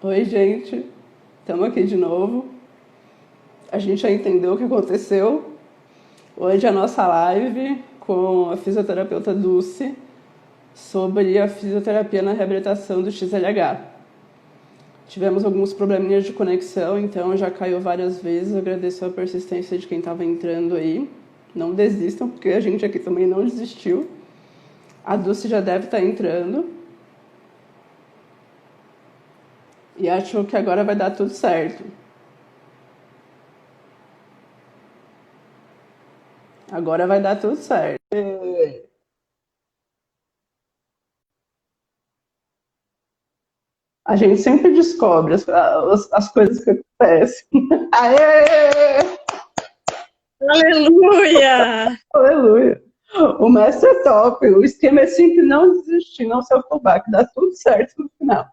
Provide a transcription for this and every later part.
Oi, gente. Estamos aqui de novo. A gente já entendeu o que aconteceu. Hoje é a nossa live com a fisioterapeuta Dulce sobre a fisioterapia na reabilitação do XLH. Tivemos alguns probleminhas de conexão, então já caiu várias vezes. Agradeço a persistência de quem estava entrando aí. Não desistam, porque a gente aqui também não desistiu. A Dulce já deve estar entrando. E acho que agora vai dar tudo certo. Agora vai dar tudo certo. A gente sempre descobre as coisas que acontecem. Aê! Aleluia! Aleluia! O mestre é top. O esquema é sempre não desistir, não se afobar, que dá tudo certo no final.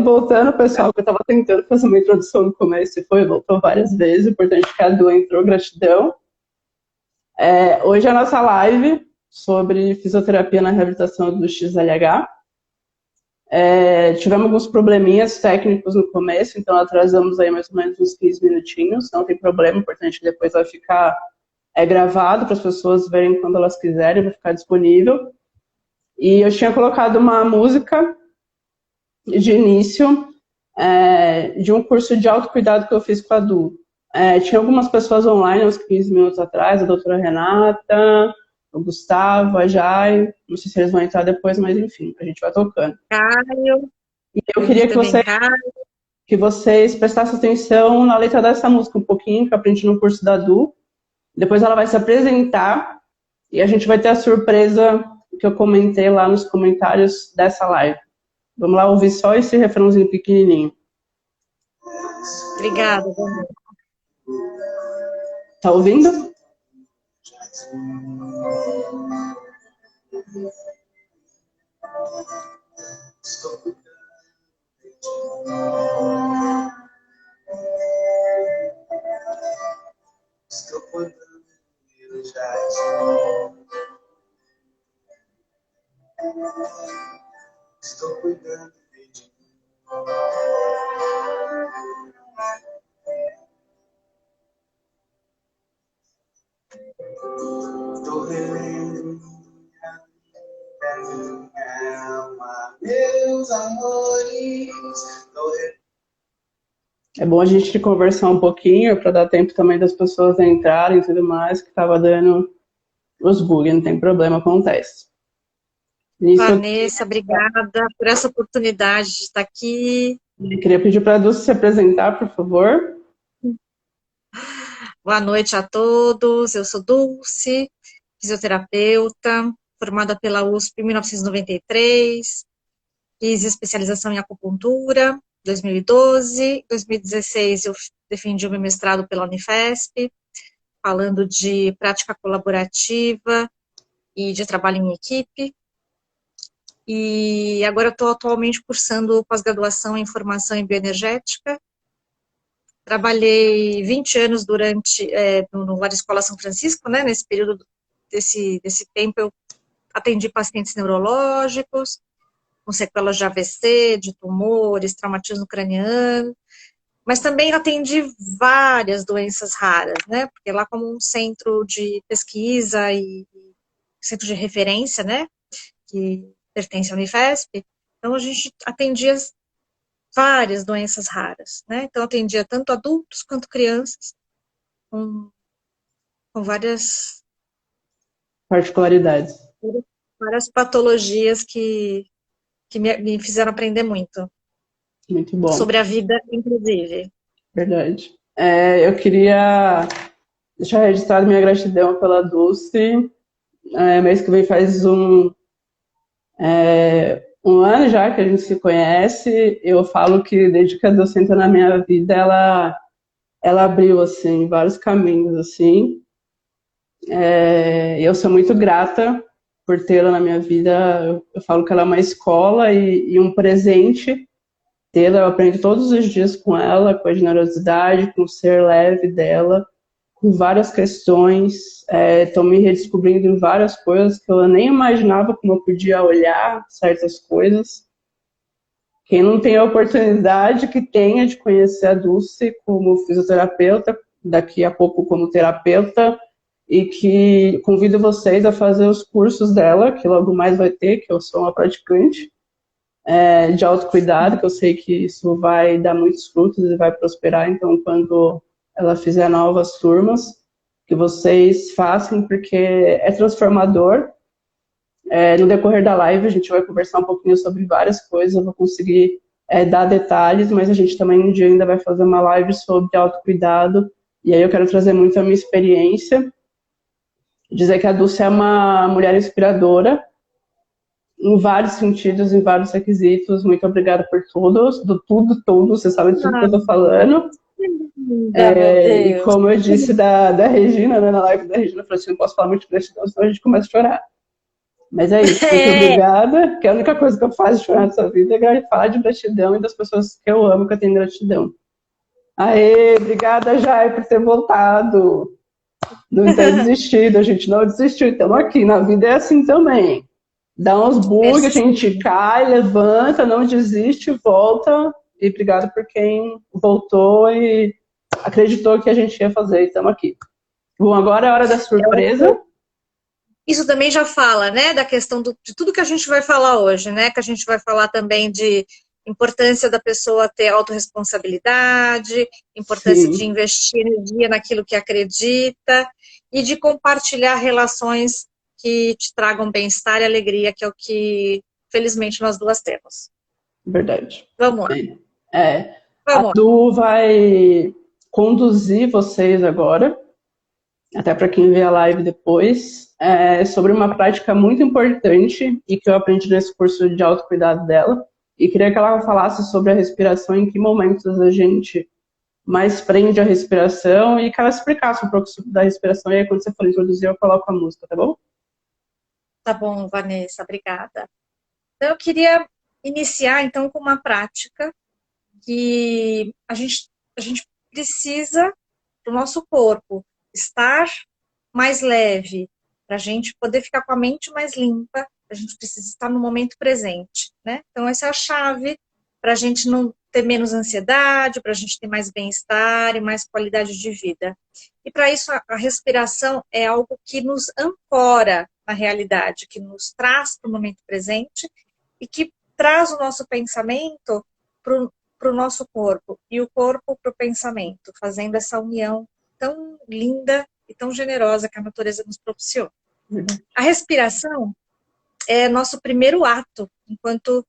Voltando, pessoal, que eu estava tentando fazer uma introdução no começo e voltou várias vezes. O importante é que a Du entrou, gratidão. Hoje é a nossa live sobre fisioterapia na reabilitação do XLH. Tivemos alguns probleminhas técnicos no começo, então atrasamos aí mais ou menos uns 15 minutinhos, não tem problema, o importante é que depois vai ficar gravado para as pessoas verem quando elas quiserem, vai ficar disponível. E eu tinha colocado uma música de início de um curso de autocuidado que eu fiz com a Du. Tinha algumas pessoas online, uns 15 minutos atrás, a doutora Renata, o Gustavo, a Jai, não sei se eles vão entrar depois, mas enfim, a gente vai tocando. Caio, E eu queria também Caio. que vocês prestassem atenção na letra dessa música um pouquinho, que eu aprendi no curso da Du. Depois ela vai se apresentar e a gente vai ter a surpresa que eu comentei lá nos comentários dessa live. Vamos lá ouvir só esse refrãozinho pequenininho. Obrigada. Tá ouvindo? Estou cuidando de já. Estou cuidando de ti. Estou relendo minha alma, meus amores. É bom a gente conversar um pouquinho para dar tempo também das pessoas entrarem e tudo mais, que estava dando os bugs, não tem problema, acontece. Vanessa, obrigada por essa oportunidade de estar aqui. Eu queria pedir para a Dulce se apresentar, por favor. Boa noite a todos. Eu sou Dulce, fisioterapeuta, formada pela USP em 1993. Fiz especialização em acupuntura, 2012. 2016 eu defendi o meu mestrado pela Unifesp, falando de prática colaborativa e de trabalho em equipe. E agora eu estou atualmente cursando pós-graduação em formação em bioenergética. Trabalhei 20 anos no Lar Escola São Francisco, né? Nesse período desse tempo eu atendi pacientes neurológicos, com sequelas de AVC, de tumores, traumatismo craniano, mas também atendi várias doenças raras, né? Porque lá como um centro de pesquisa e centro de referência, né? Que pertence à Unifesp, então a gente atendia várias doenças raras, né? Então atendia tanto adultos quanto crianças com várias Particularidades. Várias patologias que me fizeram aprender muito. Muito bom. Sobre a vida, inclusive. Verdade. Eu queria deixar registrado minha gratidão pela Dulce. Mês que vem faz um ano já que a gente se conhece. Eu falo que desde que a Dulce entrou na minha vida, ela abriu assim vários caminhos assim. Eu sou muito grata por tê-la na minha vida. Eu falo que ela é uma escola e um presente tê-la. Eu aprendo todos os dias com ela, com a generosidade, com o ser leve dela, com várias questões. Estou me redescobrindo em várias coisas que eu nem imaginava como eu podia olhar certas coisas. Quem não tem a oportunidade, que tenha de conhecer a Dulce como fisioterapeuta, daqui a pouco como terapeuta, e que convido vocês a fazer os cursos dela, que logo mais vai ter, que eu sou uma praticante, de autocuidado, que eu sei que isso vai dar muitos frutos e vai prosperar. Então, quando ela fizer novas turmas, que vocês façam, porque é transformador. No decorrer da live, a gente vai conversar um pouquinho sobre várias coisas, eu vou conseguir dar detalhes, mas a gente também um dia ainda vai fazer uma live sobre autocuidado, e aí eu quero trazer muito a minha experiência, dizer que a Dulce é uma mulher inspiradora, em vários sentidos, em vários requisitos. Muito obrigada por todos, do tudo, você sabe de tudo que eu tô falando. Meu E Deus. como eu disse da Regina, né, na live da Regina, eu falei assim, não posso falar muito de gratidão, senão a gente começa a chorar. Mas é isso, muito É, obrigada, que a única coisa que eu faço chorar nessa vida é falar de gratidão e das pessoas que eu amo, que eu tenho gratidão. Aê, obrigada, Jai, por ter voltado. Não ter desistido, a gente não desistiu, estamos aqui, na vida é assim também. Dá uns bugs, a gente cai, levanta, não desiste, volta. E obrigado por quem voltou e acreditou que a gente ia fazer. Estamos aqui. Bom, agora é a hora da surpresa. isso também já fala, né, da questão de tudo que a gente vai falar hoje, né, que a gente vai falar também de importância da pessoa ter autorresponsabilidade, importância de Sim, investir energia naquilo que acredita e de compartilhar relações que te tragam bem-estar e alegria, que é o que, felizmente, nós duas temos. verdade. Vamos lá, A vamos lá. Du vai conduzir vocês agora, até para quem vê a live depois, sobre uma prática muito importante e que eu aprendi nesse curso de autocuidado dela. E queria que ela falasse sobre a respiração, em que momentos a gente mais prende a respiração e que ela explicasse um pouco da respiração. E aí, quando você for introduzir, eu coloco a música, tá bom? Tá bom, Vanessa, obrigada. Então, eu queria iniciar, então, com uma prática que a gente precisa do nosso corpo estar mais leve, para a gente poder ficar com a mente mais limpa, a gente precisa estar no momento presente, né? Então, essa é a chave para a gente não ter menos ansiedade, para a gente ter mais bem-estar e mais qualidade de vida. E para isso, a respiração é algo que nos ancora na realidade, que nos traz para o momento presente e que traz o nosso pensamento para o nosso corpo e o corpo para o pensamento, fazendo essa união tão linda e tão generosa que a natureza nos propiciona. A respiração é nosso primeiro ato enquanto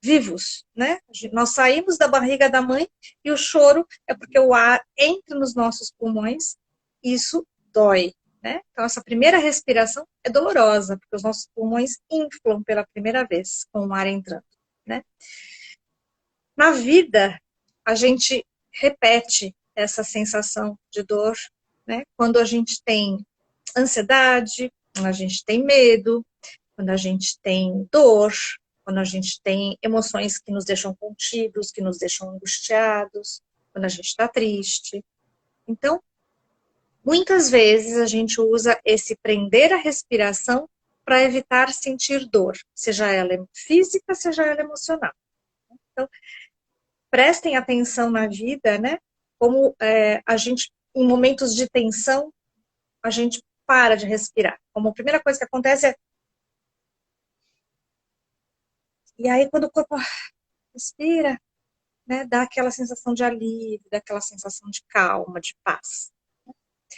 vivos, né? Nós saímos da barriga da mãe e o choro é porque o ar entra nos nossos pulmões e isso dói, né? Então essa primeira respiração é dolorosa, porque os nossos pulmões inflam pela primeira vez com o ar entrando, né? Na vida, a gente repete essa sensação de dor, né? Quando a gente tem ansiedade, quando a gente tem medo, quando a gente tem dor, quando a gente tem emoções que nos deixam contidos, que nos deixam angustiados, quando a gente está triste. Então, muitas vezes a gente usa esse prender a respiração para evitar sentir dor, seja ela física, seja ela emocional. Então, prestem atenção na vida, né? Como a gente, em momentos de tensão, a gente para de respirar. Como a primeira coisa que acontece é. E aí, quando o corpo respira, né, dá aquela sensação de alívio, dá aquela sensação de calma, de paz.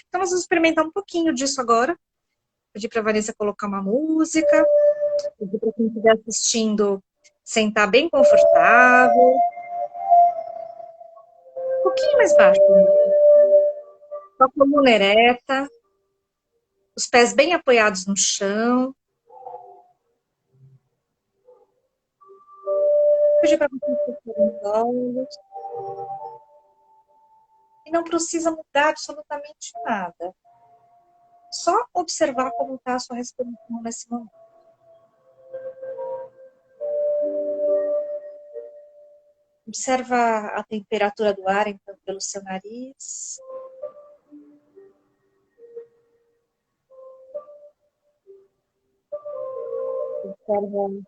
Então, nós vamos experimentar um pouquinho disso agora. Pedir para a Vanessa colocar uma música. Pedir para quem estiver assistindo sentar bem confortável. Um pouquinho mais baixo. Com a coluna ereta. Os pés bem apoiados no chão. Pedir para vocês fecharem os olhos. E não precisa mudar absolutamente nada. Só observar como está a sua respiração nesse momento. Observa a temperatura do ar entrando pelo seu nariz. Observa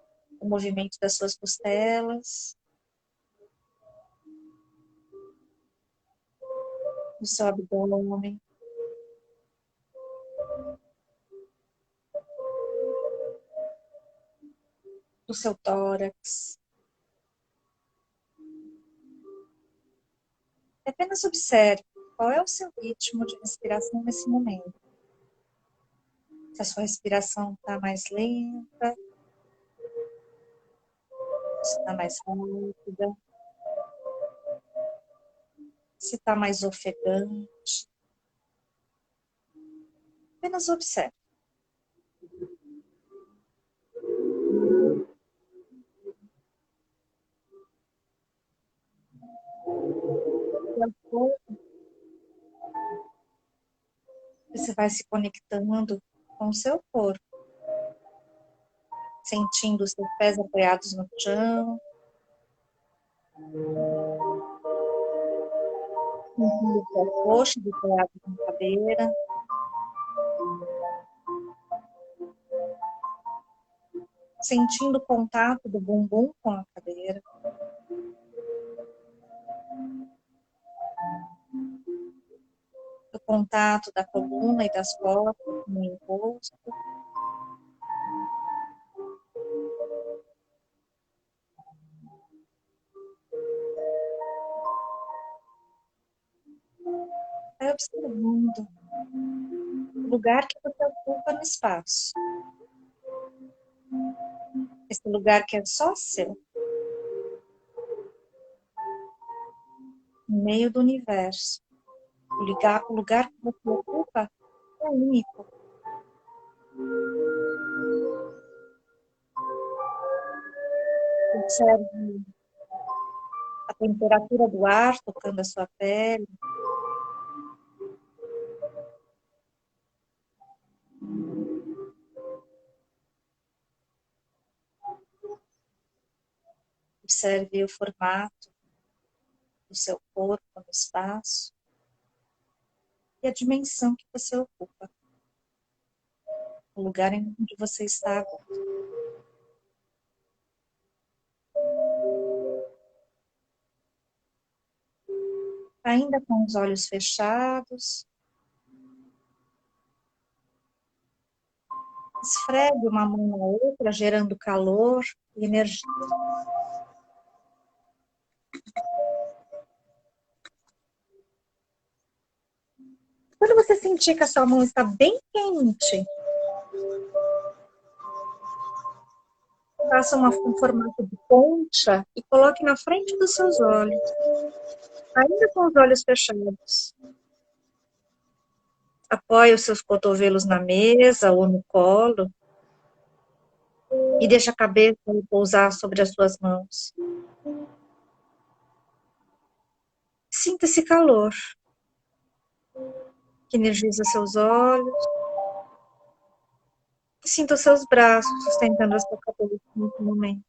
o movimento das suas costelas, do seu abdômen, do seu tórax. E apenas observe qual é o seu ritmo de respiração nesse momento. Se a sua respiração está mais lenta, se está mais rápida, se está mais ofegante. Apenas observe. Você vai se conectando com o seu corpo, sentindo os seus pés apoiados no chão, sentindo o seu coxo apoiado na cadeira, sentindo o contato do bumbum com a cadeira. O contato da coluna e das costas com o encosto. Vai observando o lugar que você ocupa no espaço. Esse lugar que é só seu. No meio do universo. O lugar que você ocupa é único. Observe a temperatura do ar tocando a sua pele. Observe o formato do seu corpo no espaço e a dimensão que você ocupa. O lugar em onde você está agora. Ainda com os olhos fechados, esfregue uma mão na outra, gerando calor e energia. Quando você sentir que a sua mão está bem quente, faça um formato de concha e coloque na frente dos seus olhos, ainda com os olhos fechados. Apoie os seus cotovelos na mesa ou no colo e deixe a cabeça pousar sobre as suas mãos. Sinta esse calor que energiza seus olhos. E sinta os seus braços sustentando a sua cabeça nesse momento.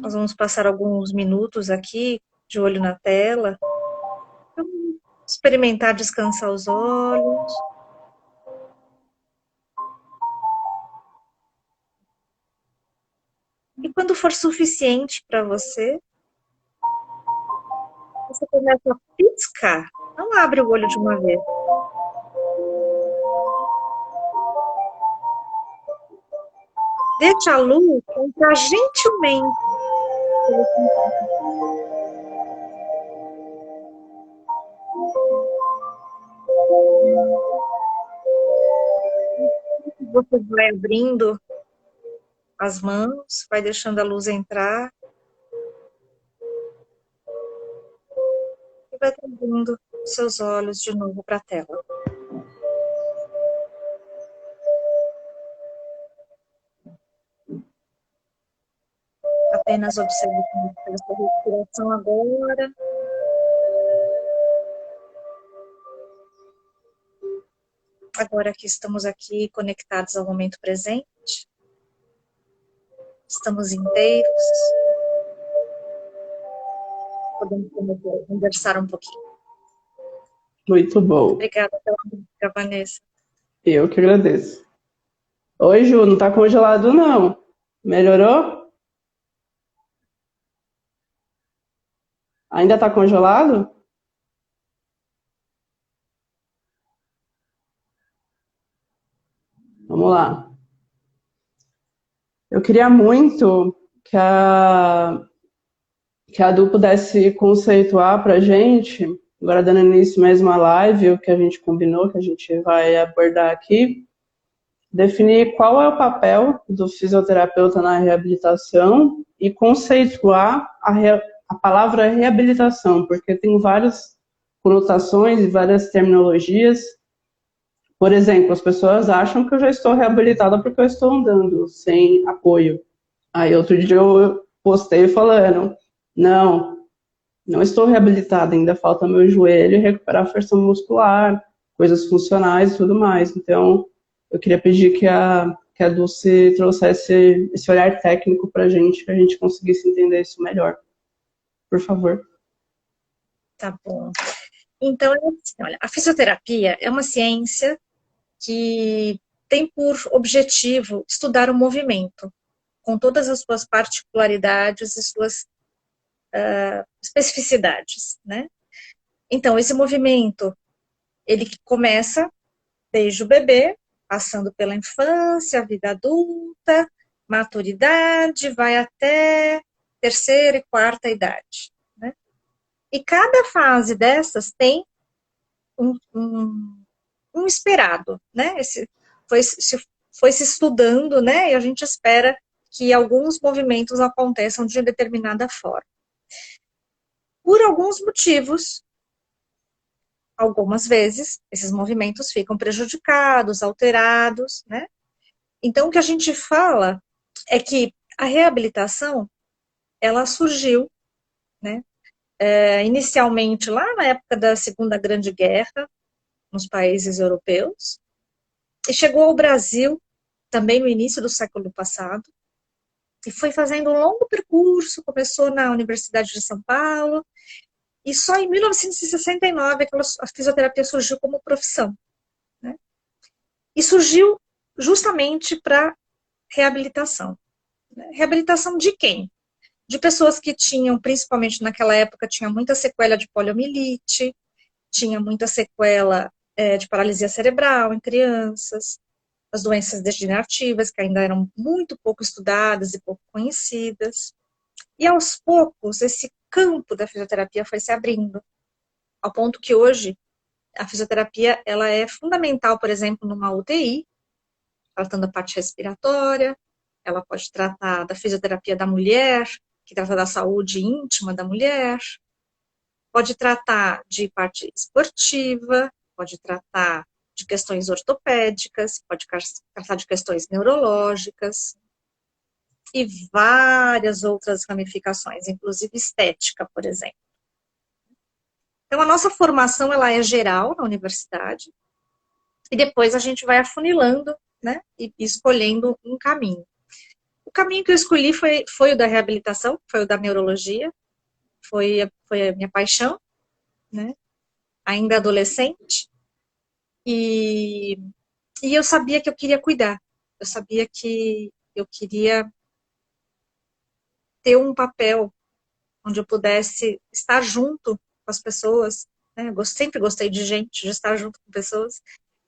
Nós vamos passar alguns minutos aqui, de olho na tela. Vamos experimentar descansar os olhos. E quando for suficiente para você, você começa a piscar. Não abre o olho de uma vez. Deixa a luz entrar gentilmente. Você vai abrindo as mãos, vai deixando a luz entrar. E vai trazendo seus olhos de novo para a tela. Apenas observe como está a sua respiração agora. Agora que estamos aqui conectados ao momento presente, estamos inteiros, podemos conversar um pouquinho. Muito bom. Obrigada pela música, Vanessa. Eu que agradeço. Oi, Ju, não tá congelado, não. Melhorou? Ainda tá congelado? Vamos lá. Eu queria muito que a Du pudesse conceituar para a gente, agora dando início mesmo à live, o que a gente combinou, que a gente vai abordar aqui, definir qual é o papel do fisioterapeuta na reabilitação e conceituar a palavra reabilitação, porque tem várias conotações e várias terminologias. Por exemplo, as pessoas acham que eu já estou reabilitada porque eu estou andando sem apoio. Aí outro dia eu postei falando, não, não estou reabilitada, ainda falta meu joelho recuperar a força muscular, coisas funcionais e tudo mais. Então, eu queria pedir que a Dulce trouxesse esse olhar técnico para a gente, que a gente conseguisse entender isso melhor. Por favor. Tá bom. Então, é assim, olha, a fisioterapia é uma ciência que tem por objetivo estudar o movimento, com todas as suas particularidades e suas especificidades, né? Então, esse movimento, ele começa desde o bebê, passando pela infância, vida adulta, maturidade, vai até terceira e quarta idade, né? E cada fase dessas tem um esperado, né? Foi se estudando, né? E a gente espera que alguns movimentos aconteçam de determinada forma. Por alguns motivos, algumas vezes, esses movimentos ficam prejudicados, alterados, né? Então, o que a gente fala é que a reabilitação, ela surgiu, né? Inicialmente lá na época da Segunda Grande Guerra, nos países europeus, e chegou ao Brasil também no início do século passado, e foi fazendo um longo percurso, começou na Universidade de São Paulo, e só em 1969 a fisioterapia surgiu como profissão, né? E surgiu justamente para reabilitação. Né? Reabilitação de quem? De pessoas que tinham, principalmente naquela época, tinha muita sequela de poliomielite, tinha muita sequela de paralisia cerebral em crianças, as doenças degenerativas, que ainda eram muito pouco estudadas e pouco conhecidas. E aos poucos, esse campo da fisioterapia foi se abrindo, ao ponto que hoje a fisioterapia ela é fundamental, por exemplo, numa UTI, tratando a parte respiratória, ela pode tratar da fisioterapia da mulher, que trata da saúde íntima da mulher, pode tratar de parte esportiva, pode tratar de questões ortopédicas, pode tratar de questões neurológicas e várias outras ramificações, inclusive estética, por exemplo. Então, a nossa formação ela é geral na universidade e depois a gente vai afunilando, né, e escolhendo um caminho. O caminho que eu escolhi foi o da reabilitação, foi o da neurologia, foi a minha paixão, né, ainda adolescente, e eu sabia que eu queria cuidar, eu sabia que eu queria ter um papel onde eu pudesse estar junto com as pessoas, né, eu sempre gostei de gente, de estar junto com pessoas,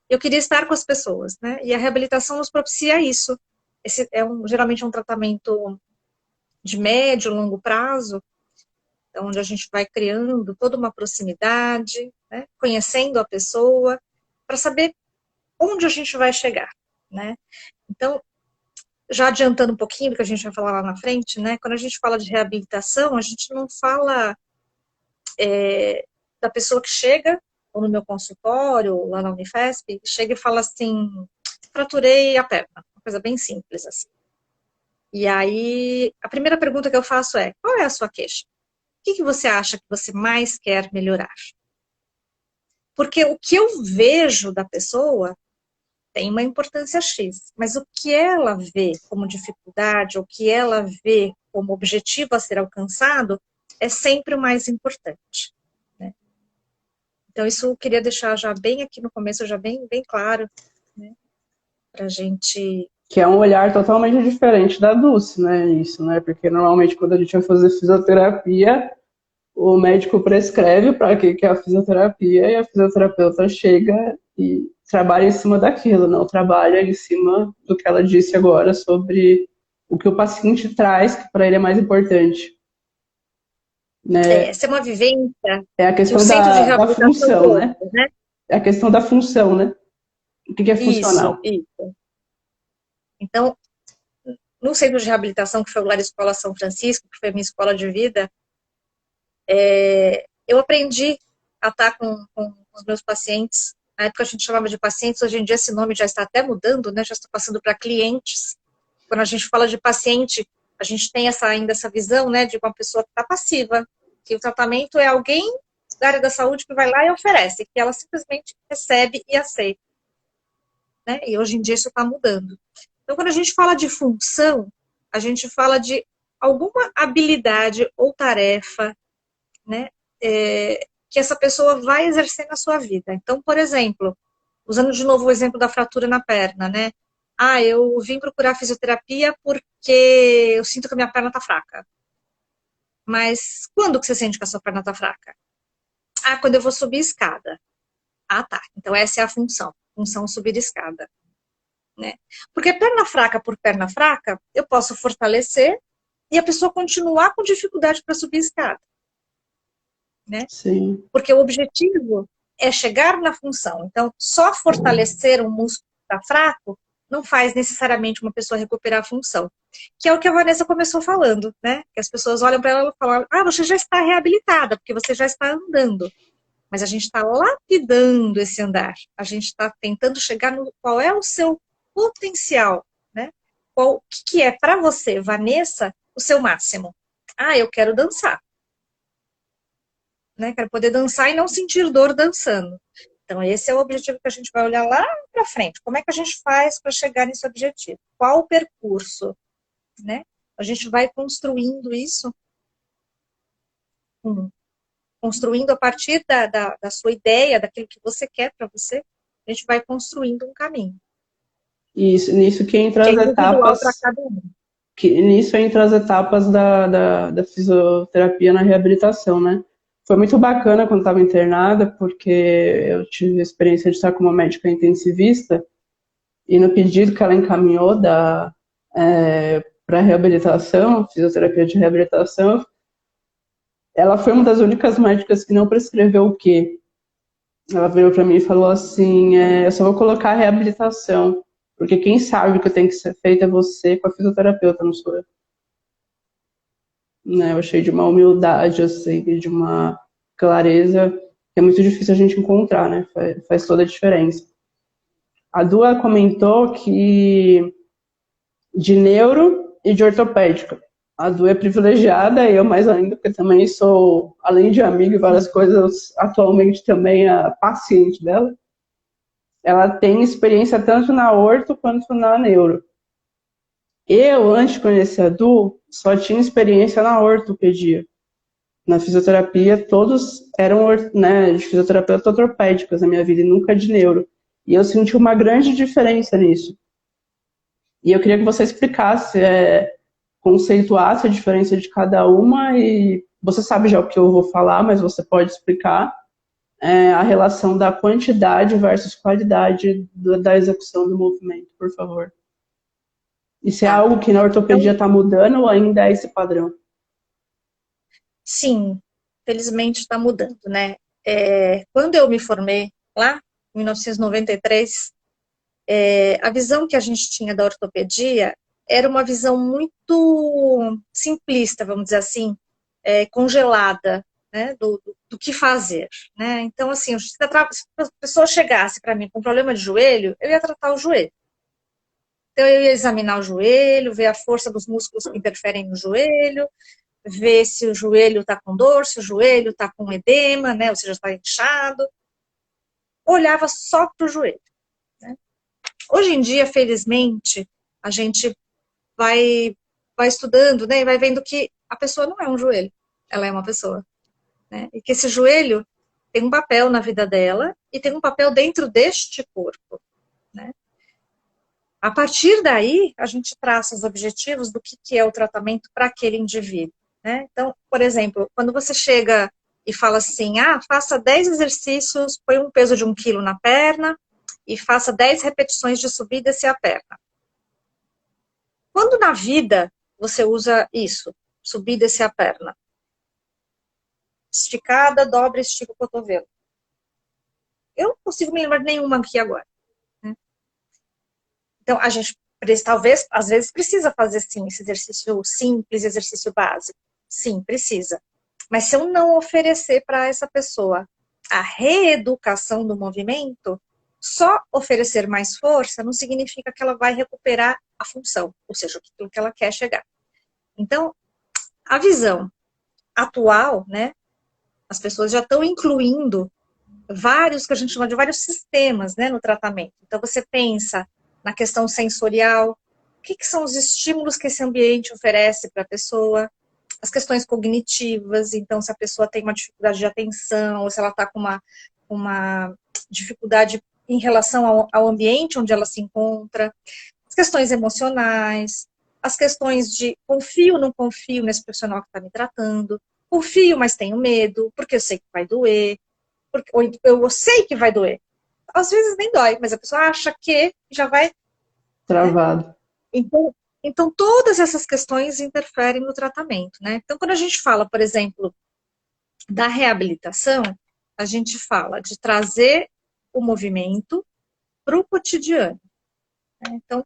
eu queria estar com as pessoas, né, e a reabilitação nos propicia isso. Esse geralmente é um tratamento de médio, longo prazo, onde a gente vai criando toda uma proximidade, né, conhecendo a pessoa, para saber onde a gente vai chegar, né? Então, já adiantando um pouquinho do que a gente vai falar lá na frente, né? Quando a gente fala de reabilitação, a gente não fala da pessoa que chega, ou no meu consultório, ou lá na Unifesp, chega e fala assim, fraturei a perna, uma coisa bem simples assim. E aí, a primeira pergunta que eu faço é, qual é a sua queixa? O que você acha que você mais quer melhorar? Porque o que eu vejo da pessoa tem uma importância X, mas o que ela vê como dificuldade, o que ela vê como objetivo a ser alcançado, é sempre o mais importante. Né? Então, isso eu queria deixar já bem aqui no começo, já bem claro, né? Para a gente que é um olhar totalmente diferente da Dulce, né? Isso, né? Porque normalmente quando a gente vai fazer fisioterapia, o médico prescreve para que é a fisioterapia e a fisioterapeuta chega e trabalha em cima daquilo, não trabalha em cima do que ela disse agora sobre o que o paciente traz, que para ele é mais importante, né? Essa é uma vivência É a que o questão centro de da reabilitação função, trouxe, né? né? É a questão da função, né? O que é Isso, funcional? isso. Então, no centro de reabilitação, que foi o Lar Escola São Francisco, que foi a minha escola de vida, eu aprendi a estar com os meus pacientes. Na época a gente chamava de pacientes, hoje em dia esse nome já está até mudando, né? Já está passando para clientes. Quando a gente fala de paciente, a gente tem ainda essa visão, né, de uma pessoa que está passiva, que o tratamento é alguém da área da saúde que vai lá e oferece, que ela simplesmente recebe e aceita, né? E hoje em dia isso está mudando. Então, quando a gente fala de função, a gente fala de alguma habilidade ou tarefa, né, que essa pessoa vai exercer na sua vida. Então, por exemplo, usando de novo o exemplo da fratura na perna, né? Ah, eu vim procurar fisioterapia porque eu sinto que a minha perna tá fraca. Mas quando que você sente que a sua perna tá fraca? Ah, quando eu vou subir escada. Ah, tá. Então essa é a função. Função subir escada, né? Porque perna fraca por perna fraca, eu posso fortalecer e a pessoa continuar com dificuldade para subir escada, né? Sim. Porque o objetivo é chegar na função. Então, só fortalecer um músculo que está fraco não faz necessariamente uma pessoa recuperar a função. Que é o que a Vanessa começou falando, né? Que as pessoas olham para ela e falam, ah, você já está reabilitada, porque você já está andando. Mas a gente está lapidando esse andar. A gente está tentando chegar no qual é o seu potencial, né? O que é para você, Vanessa, o seu máximo? Ah, eu quero dançar. Né? Quero poder dançar e não sentir dor dançando. Então, esse é o objetivo que a gente vai olhar lá para frente. Como é que a gente faz para chegar nesse objetivo? Qual o percurso? Né? A gente vai construindo isso, construindo a partir da sua ideia, daquilo que você quer para você, a gente vai construindo um caminho. Isso, nisso que entra Que é as individual para etapas, cada um. que nisso entra as etapas da fisioterapia na reabilitação, né? Foi muito bacana quando estava internada, porque eu tive a experiência de estar com uma médica intensivista e no pedido que ela encaminhou para reabilitação, fisioterapia de reabilitação, ela foi uma das únicas médicas que não prescreveu o quê? Ela virou para mim e falou assim, eu só vou colocar reabilitação, porque quem sabe o que tem que ser feito é você com a fisioterapeuta, não sou eu. Né? Eu achei de uma humildade, assim, de uma clareza que é muito difícil a gente encontrar, né? Faz toda a diferença. A Dua comentou que de neuro e de ortopédica. A Dua é privilegiada, eu mais ainda, porque também sou, além de amiga e várias coisas, atualmente também a paciente dela. Ela tem experiência tanto na orto quanto na neuro. Eu, antes de conhecer a Du, só tinha experiência na ortopedia. Na fisioterapia, todos eram, né, de fisioterapeutas ortopédicas na minha vida, e nunca de neuro. E eu senti uma grande diferença nisso. E eu queria que você explicasse, conceituasse a diferença de cada uma, e você sabe já o que eu vou falar, mas você pode explicar a relação da quantidade versus qualidade da execução do movimento, por favor. Isso é Tá. algo que na ortopedia Então, está mudando ou ainda é esse padrão? sim, felizmente está mudando, né? Quando eu me formei lá, em 1993, a visão que a gente tinha da ortopedia era uma visão muito simplista, vamos dizer assim, congelada, né, do que fazer, né? Então, assim, se a pessoa chegasse para mim com problema de joelho, eu ia tratar o joelho. Então, eu ia examinar o joelho, ver a força dos músculos que interferem no joelho, ver se o joelho está com dor, se o joelho está com edema, né, ou seja, está inchado. Olhava só para o joelho. Né? Hoje em dia, felizmente, a gente vai estudando, né, e vai vendo que a pessoa não é um joelho, ela é uma pessoa. Né? E que esse joelho tem um papel na vida dela e tem um papel dentro deste corpo. Né? A partir daí, a gente traça os objetivos do que é o tratamento para aquele indivíduo, né? Então, por exemplo, quando você chega e fala assim, faça 10 exercícios, põe um peso de 1 quilo na perna e faça 10 repetições de subir e descer a perna. Quando na vida você usa isso, subir e descer a perna? Esticada, dobra, estica o cotovelo. Eu não consigo me lembrar de nenhuma aqui agora. Né? Então, a gente talvez, às vezes, precisa fazer, sim, esse exercício simples, exercício básico. Sim, precisa. Mas se eu não oferecer para essa pessoa a reeducação do movimento, só oferecer mais força não significa que ela vai recuperar a função, ou seja, aquilo que ela quer chegar. Então, a visão atual, né, as pessoas já estão incluindo vários, que a gente chama de vários sistemas, né, no tratamento. Então, você pensa na questão sensorial, o que são os estímulos que esse ambiente oferece para a pessoa, as questões cognitivas, então se a pessoa tem uma dificuldade de atenção, ou se ela está com uma dificuldade em relação ao ambiente onde ela se encontra, as questões emocionais, as questões de confio ou não confio nesse profissional que está me tratando, confio, mas tenho medo, porque eu sei que vai doer, ou eu sei que vai doer. Às vezes nem dói, mas a pessoa acha que já vai... Travado. Né? Então, todas essas questões interferem no tratamento, né? Então, quando a gente fala, por exemplo, da reabilitação, a gente fala de trazer o movimento para o cotidiano. Né? Então,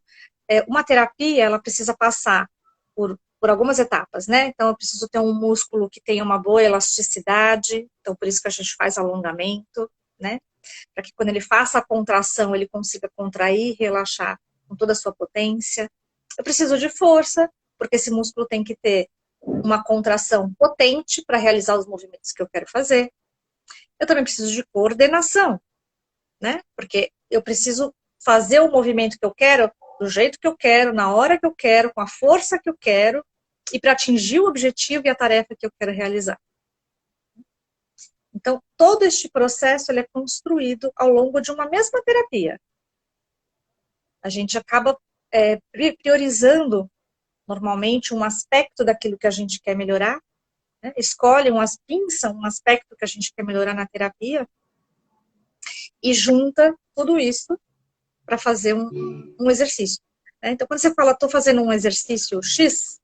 uma terapia, ela precisa passar por algumas etapas, né? Então, eu preciso ter um músculo que tenha uma boa elasticidade, então, por isso que a gente faz alongamento, né? Para que quando ele faça a contração, ele consiga contrair, relaxar com toda a sua potência. Eu preciso de força, porque esse músculo tem que ter uma contração potente para realizar os movimentos que eu quero fazer. Eu também preciso de coordenação, né? Porque eu preciso fazer o movimento que eu quero, do jeito que eu quero, na hora que eu quero, com a força que eu quero, e para atingir o objetivo e a tarefa que eu quero realizar. Então, todo este processo ele é construído ao longo de uma mesma terapia. A gente acaba priorizando, normalmente, um aspecto daquilo que a gente quer melhorar, né? Escolhe pinça um aspecto que a gente quer melhorar na terapia e junta tudo isso para fazer um exercício. Né? Então, quando você fala, estou fazendo um exercício X,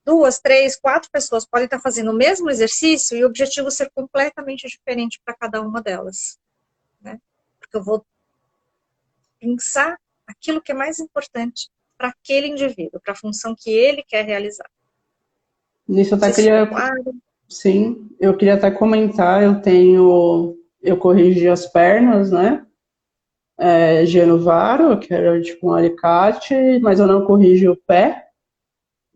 2, 3, 4 pessoas podem estar fazendo o mesmo exercício e o objetivo ser completamente diferente para cada uma delas. Né? Porque eu vou pensar aquilo que é mais importante para aquele indivíduo, para a função que ele quer realizar. Nisso eu até queria... Sim, eu queria até comentar, eu corrigi as pernas, né? Genovaro, que era tipo um alicate, mas eu não corrigi o pé.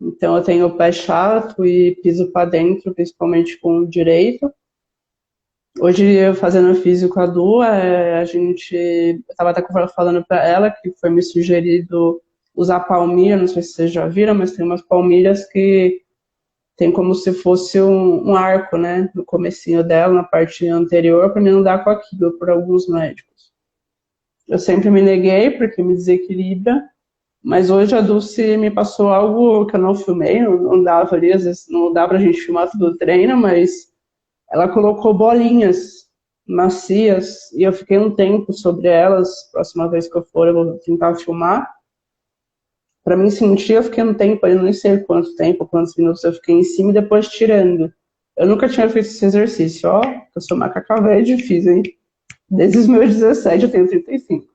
Então eu tenho o pé chato e piso para dentro, principalmente com o direito. Hoje, eu fazendo físico a Du, eu estava até falando para ela que foi me sugerido usar palmilha, não sei se vocês já viram, mas tem umas palmilhas que tem como se fosse um arco, né, no comecinho dela, na parte anterior, para mim não dar com aquilo, por alguns médicos. Eu sempre me neguei, porque me desequilibra, mas hoje a Dulce me passou algo que eu não filmei, não dava ali, às vezes não dá pra gente filmar tudo o treino, mas ela colocou bolinhas macias, e eu fiquei um tempo sobre elas, próxima vez que eu for eu vou tentar filmar. Para mim sentir, eu fiquei um tempo, eu não sei quanto tempo, quantos minutos eu fiquei em cima e depois tirando. Eu nunca tinha feito esse exercício, ó, eu sou macaca velha e difícil, hein? Desde os meus 17 eu tenho 35.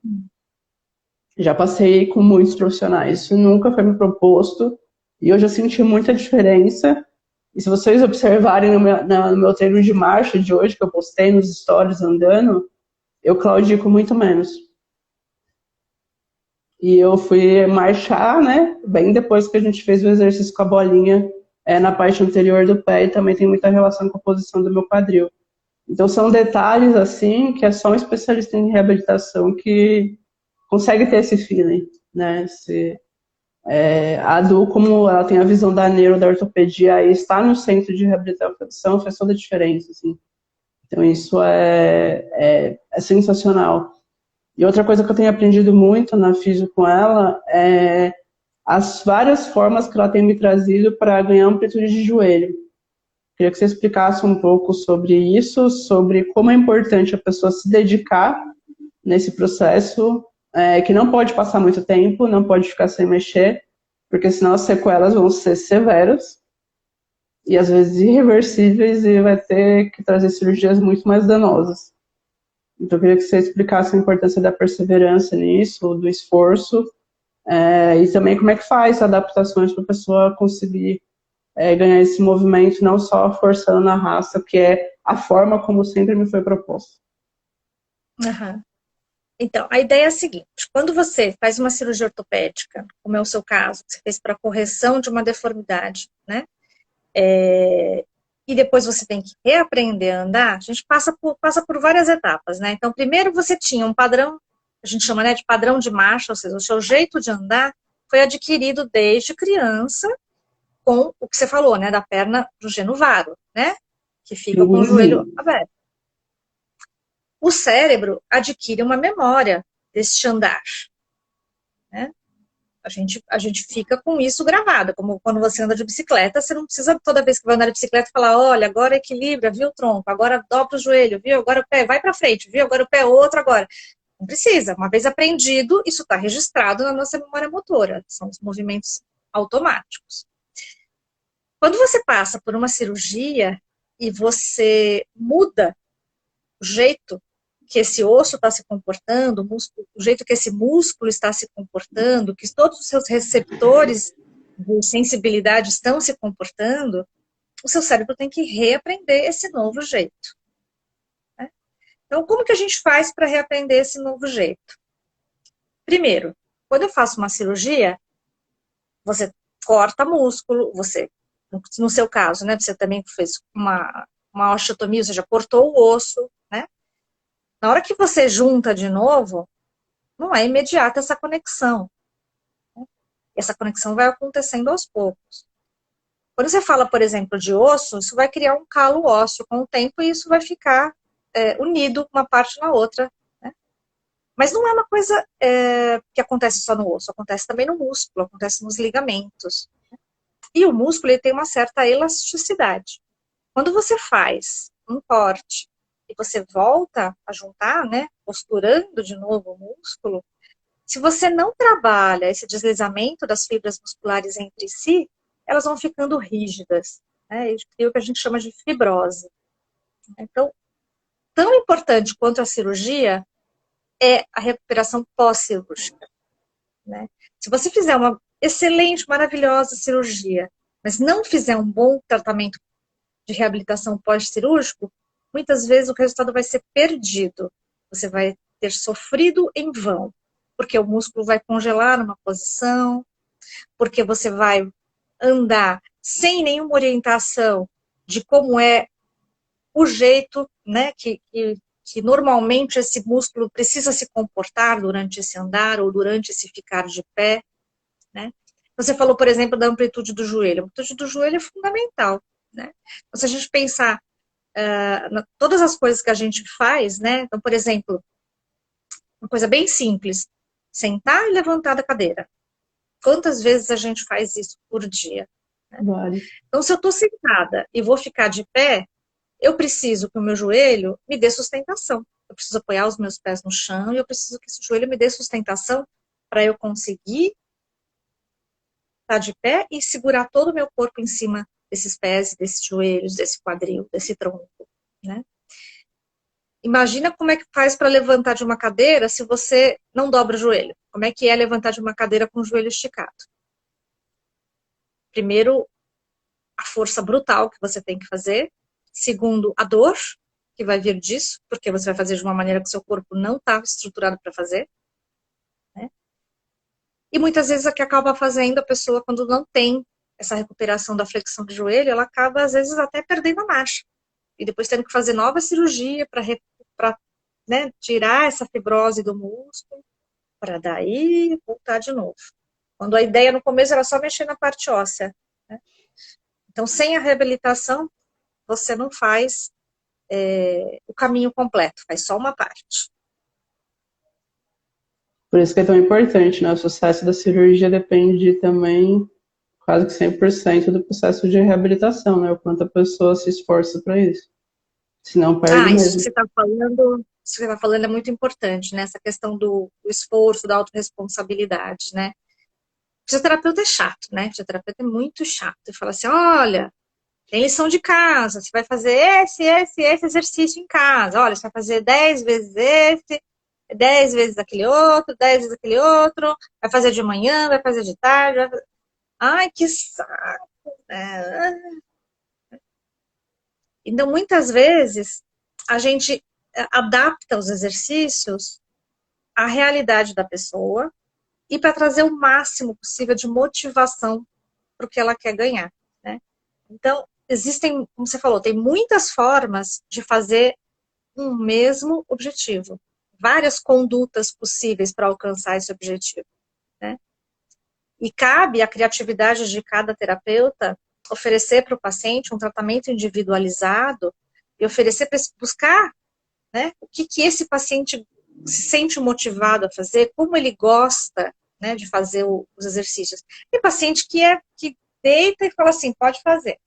Já passei com muitos profissionais, isso nunca foi me proposto, e hoje eu senti muita diferença. E se vocês observarem no meu treino de marcha de hoje, que eu postei nos stories andando, eu claudico muito menos. E eu fui marchar, né, bem depois que a gente fez o exercício com a bolinha na parte anterior do pé, e também tem muita relação com a posição do meu quadril. Então são detalhes assim que é só um especialista em reabilitação que consegue ter esse feeling, né? A Du, como ela tem a visão da neuro, da ortopedia, e está no centro de reabilitação, faz toda a diferença, assim. Então isso é sensacional. E outra coisa que eu tenho aprendido muito na Físio com ela é as várias formas que ela tem me trazido para ganhar amplitude de joelho. Queria que você explicasse um pouco sobre isso, sobre como é importante a pessoa se dedicar nesse processo, que não pode passar muito tempo, não pode ficar sem mexer, porque senão as sequelas vão ser severas e às vezes irreversíveis e vai ter que trazer cirurgias muito mais danosas. Então eu queria que você explicasse a importância da perseverança nisso, do esforço, e também como é que faz adaptações para a pessoa conseguir ganhar esse movimento, não só forçando na raça, que é a forma como sempre me foi proposto. Uhum. Então, a ideia é a seguinte: quando você faz uma cirurgia ortopédica, como é o seu caso, que você fez para correção de uma deformidade, né? E depois você tem que reaprender a andar, a gente passa por várias etapas, né? Então, primeiro você tinha um padrão, a gente chama, né, de padrão de marcha, ou seja, o seu jeito de andar foi adquirido desde criança com o que você falou, né, da perna do genovaro, né? Que fica com o joelho aberto. O cérebro adquire uma memória desse andar, né? A gente fica com isso gravado, como quando você anda de bicicleta, você não precisa toda vez que vai andar de bicicleta falar, olha, agora equilibra, viu o tronco, agora dobra o joelho, viu, agora o pé vai para frente, viu, agora o pé outro agora. Não precisa, uma vez aprendido, isso está registrado na nossa memória motora, são os movimentos automáticos. Quando você passa por uma cirurgia e você muda o jeito que esse osso está se comportando, o jeito que esse músculo está se comportando, que todos os seus receptores de sensibilidade estão se comportando, o seu cérebro tem que reaprender esse novo jeito. Né? Então, como que a gente faz para reaprender esse novo jeito? Primeiro, quando eu faço uma cirurgia, você corta músculo, você, no seu caso, né, você também fez uma osteotomia, ou seja, cortou o osso, né? Na hora que você junta de novo, não é imediata essa conexão. Né? Essa conexão vai acontecendo aos poucos. Quando você fala, por exemplo, de osso, isso vai criar um calo ósseo com o tempo e isso vai ficar unido uma parte na outra. Né? Mas não é uma coisa que acontece só no osso, acontece também no músculo, acontece nos ligamentos. E o músculo ele tem uma certa elasticidade. Quando você faz um corte e você volta a juntar, né, posturando de novo o músculo, se você não trabalha esse deslizamento das fibras musculares entre si, elas vão ficando rígidas, né, e cria o que a gente chama de fibrose. Então, tão importante quanto a cirurgia é a recuperação pós-cirúrgica. Né? Se você fizer uma excelente, maravilhosa cirurgia, mas não fizer um bom tratamento de reabilitação pós-cirúrgico, muitas vezes o resultado vai ser perdido. Você vai ter sofrido em vão, porque o músculo vai congelar numa posição, porque você vai andar sem nenhuma orientação de como é o jeito, né, que normalmente esse músculo precisa se comportar durante esse andar ou durante esse ficar de pé. Né? Você falou, por exemplo, da amplitude do joelho. A amplitude do joelho é fundamental. Né? Então, se a gente pensar todas as coisas que a gente faz, né? Então, por exemplo, uma coisa bem simples, sentar e levantar da cadeira. Quantas vezes a gente faz isso por dia? Né? Vale. Então, se eu estou sentada e vou ficar de pé, eu preciso que o meu joelho me dê sustentação. Eu preciso apoiar os meus pés no chão e eu preciso que esse joelho me dê sustentação para eu conseguir estar de pé e segurar todo o meu corpo em cima desses pés, desses joelhos, desse quadril, desse tronco, né? Imagina como é que faz para levantar de uma cadeira se você não dobra o joelho. Como é que é levantar de uma cadeira com o joelho esticado? Primeiro, a força brutal que você tem que fazer. Segundo, a dor que vai vir disso, porque você vai fazer de uma maneira que o seu corpo não está estruturado para fazer. Né? E muitas vezes o que acaba fazendo a pessoa, quando não tem essa recuperação da flexão do joelho, ela acaba, às vezes, até perdendo a marcha. E depois tendo que fazer nova cirurgia para né, tirar essa fibrose do músculo, para daí voltar de novo. Quando a ideia no começo era só mexer na parte óssea. Né? Então, sem a reabilitação, você não faz o caminho completo, faz só uma parte. Por isso que é tão importante, né? O sucesso da cirurgia depende também quase que 100% do processo de reabilitação, né? O quanto a pessoa se esforça para isso. Senão perde Isso que mesmo. você está falando, isso que você tá falando é muito importante, né? Essa questão do esforço, da autorresponsabilidade, né? Fisioterapeuta é chato, né? Fisioterapeuta é muito chato. Ele fala assim, olha, tem lição de casa, você vai fazer esse exercício em casa. Olha, você vai fazer 10 vezes esse, 10 vezes aquele outro, 10 vezes aquele outro, vai fazer de manhã, vai fazer de tarde. Ai, que saco, né? Então, muitas vezes, a gente adapta os exercícios à realidade da pessoa e para trazer o máximo possível de motivação para o que ela quer ganhar, né? Então, existem, como você falou, tem muitas formas de fazer um mesmo objetivo. Várias condutas possíveis para alcançar esse objetivo, né? E cabe à criatividade de cada terapeuta oferecer para o paciente um tratamento individualizado e oferecer para buscar, né, o que esse paciente se sente motivado a fazer, como ele gosta, né, de fazer os exercícios. Tem paciente que deita e fala assim, pode fazer.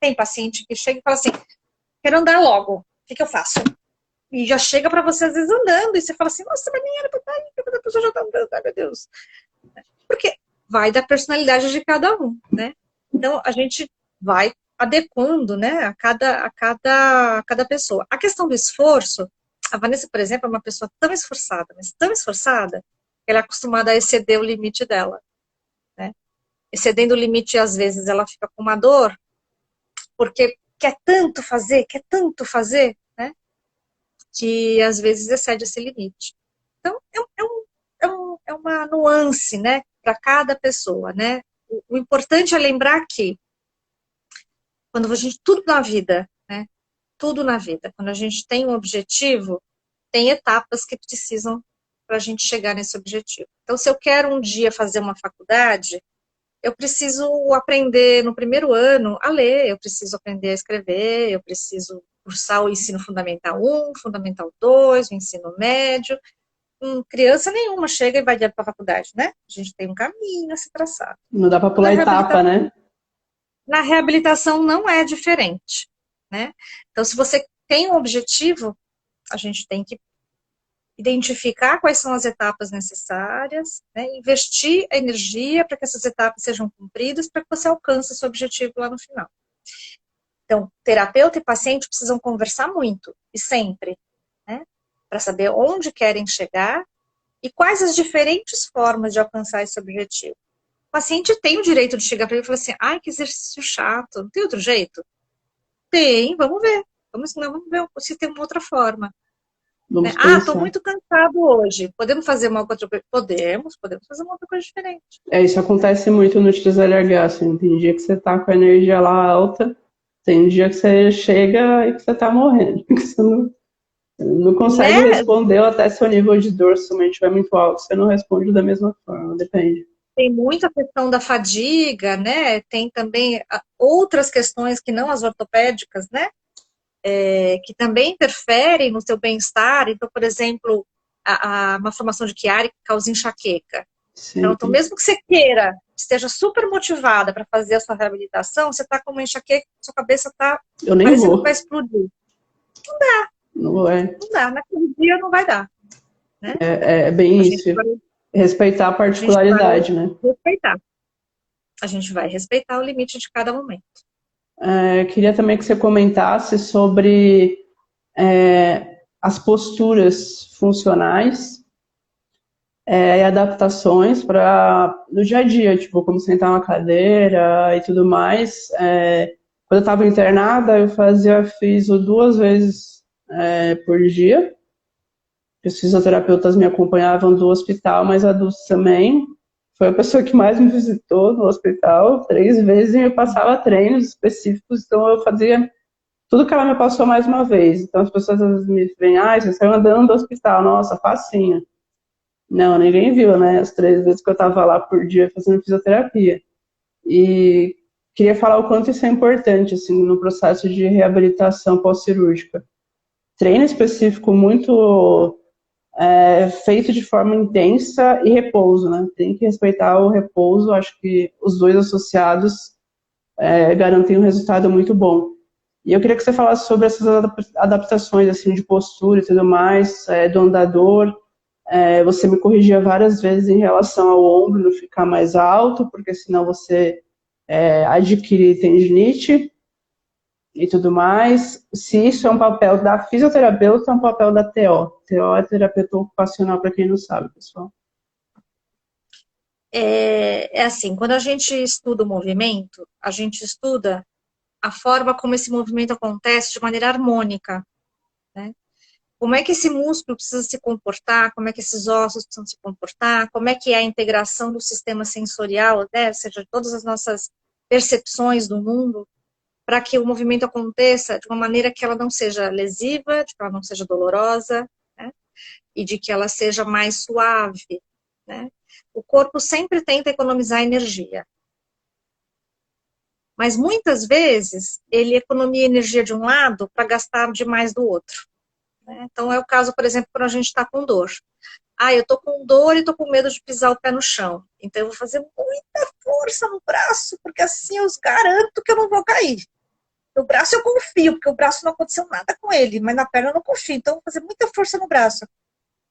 Tem paciente que chega e fala assim, quero andar logo, o que eu faço? E já chega para você, às vezes, andando, e você fala assim, nossa, mas nem era para estar aí, a pessoa já está andando, ai meu Deus. Porque vai da personalidade de cada um, né? Então, a gente vai adequando, né, a cada pessoa. A questão do esforço, a Vanessa, por exemplo, é uma pessoa tão esforçada, mas tão esforçada, que ela é acostumada a exceder o limite dela, né? Excedendo o limite, às vezes, ela fica com uma dor, porque quer tanto fazer, né, que às vezes excede esse limite. Então, é uma nuance, né, para cada pessoa, né? O importante é lembrar que quando a gente, tudo na vida, né, tudo na vida, quando a gente tem um objetivo, tem etapas que precisam para a gente chegar nesse objetivo. Então, se eu quero um dia fazer uma faculdade, eu preciso aprender no primeiro ano a ler, eu preciso aprender a escrever, eu preciso cursar o ensino fundamental 1, fundamental 2, o ensino médio. Criança nenhuma chega e vai direto para a faculdade, né? A gente tem um caminho a se traçar. Não dá para pular etapa, né? Na reabilitação não é diferente, né? Então, se você tem um objetivo, a gente tem que identificar quais são as etapas necessárias, né? Investir a energia para que essas etapas sejam cumpridas, para que você alcance esse objetivo lá no final. Então, terapeuta e paciente precisam conversar muito, e sempre, né? Para saber onde querem chegar e quais as diferentes formas de alcançar esse objetivo. O paciente tem o direito de chegar para ele e falar assim, ai, que exercício chato, não tem outro jeito? Tem, vamos ver. Vamos ver se tem uma outra forma. Vamos estou pensar. muito cansado hoje. Podemos fazer uma outra coisa? Podemos fazer uma outra coisa diferente. Isso acontece muito no TZLH, assim, tem dia que você tá com a energia lá alta, tem dia que você chega e que você tá morrendo, que você não consegue responder, ou até seu nível de dor, se somente estiver muito alto, você não responde da mesma forma, depende. Tem muita questão da fadiga, né? Tem também outras questões que não as ortopédicas, né? Que também interferem no seu bem-estar. Então, por exemplo, uma formação de Chiari que causa enxaqueca. Então, mesmo que você queira, esteja super motivada para fazer a sua reabilitação, você está com uma enxaqueca, sua cabeça está parecendo que vai explodir. Não dá. Não dá. Naquele dia não vai dar. Né? É bem isso. Respeitar a particularidade, né? Respeitar. A gente vai respeitar o limite de cada momento. Queria também que você comentasse sobre as posturas funcionais e adaptações para no dia a dia, tipo, como sentar na cadeira e tudo mais. Quando eu estava internada, eu fiz 2 vezes por dia. Os fisioterapeutas me acompanhavam do hospital, mas a Dulce também foi a pessoa que mais me visitou no hospital, 3 vezes, e me passava treinos específicos, então eu fazia tudo que ela me passou mais uma vez. Então as pessoas às vezes me veem, você saiu andando do hospital, nossa, facinho. Não, ninguém viu, né, as 3 vezes que eu estava lá por dia fazendo fisioterapia. E queria falar o quanto isso é importante, assim, no processo de reabilitação pós-cirúrgica. treino específico muito feito de forma intensa e repouso, né? Tem que respeitar o repouso, acho que os dois associados garantem um resultado muito bom. E eu queria que você falasse sobre essas adaptações assim, de postura e tudo mais, do andador. Você me corrigia várias vezes em relação ao ombro não ficar mais alto, porque senão você adquire tendinite e tudo mais. Se isso é um papel da fisioterapeuta, é um papel da TO. TO é terapeuta ocupacional, para quem não sabe, pessoal. É assim, quando a gente estuda o movimento, a gente estuda a forma como esse movimento acontece de maneira harmônica, né? Como é que esse músculo precisa se comportar, como é que esses ossos precisam se comportar, como é que é a integração do sistema sensorial, né? Ou seja, de todas as nossas percepções do mundo, para que o movimento aconteça de uma maneira que ela não seja lesiva, de que ela não seja dolorosa, né? E de que ela seja mais suave, né? O corpo sempre tenta economizar energia. Mas muitas vezes ele economia energia de um lado para gastar demais do outro, né? Então é o caso, por exemplo, quando a gente está com dor. Eu tô com dor e tô com medo de pisar o pé no chão. Então eu vou fazer muita força no braço, porque assim eu garanto que eu não vou cair. No braço eu confio, porque o braço não aconteceu nada com ele, mas na perna eu não confio. Então eu vou fazer muita força no braço.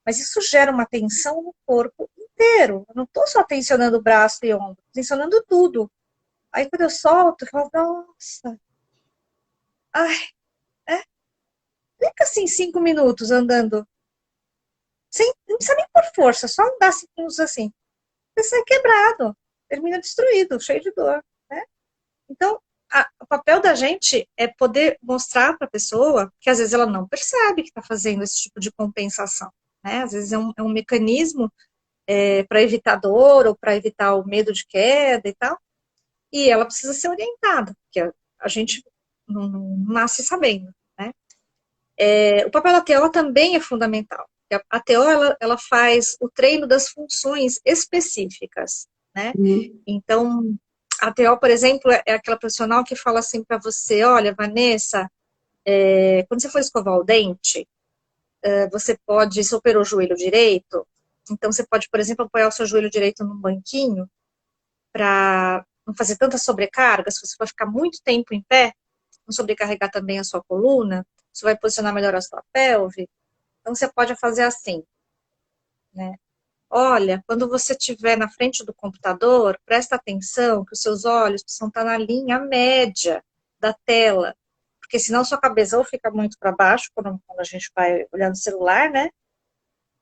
Mas isso gera uma tensão no corpo inteiro. Eu não estou só tensionando o braço e ombro, tensionando tudo. Aí quando eu solto, eu falo, nossa, fica assim 5 minutos andando. Não precisa nem por força, só andar 5 minutos assim. Você sai quebrado, termina destruído, cheio de dor, né? Então, o papel da gente é poder mostrar para a pessoa que às vezes ela não percebe que está fazendo esse tipo de compensação, né? Às vezes é um mecanismo para evitar dor ou para evitar o medo de queda e tal, e ela precisa ser orientada, porque a gente não nasce sabendo, né? O papel da TO também é fundamental. A TO, ela faz o treino das funções específicas, né? Então, a TO, por exemplo, é aquela profissional que fala assim para você, olha, Vanessa, quando você for escovar o dente, você pode, se operou o joelho direito, então você pode, por exemplo, apoiar o seu joelho direito num banquinho para não fazer tanta sobrecarga, se você for ficar muito tempo em pé, não sobrecarregar também a sua coluna, isso vai posicionar melhor a sua pelve. Então, você pode fazer assim, né? Olha, quando você estiver na frente do computador, presta atenção que os seus olhos precisam estar na linha média da tela, porque senão sua cabeça ou fica muito para baixo, quando a gente vai olhando o celular, né?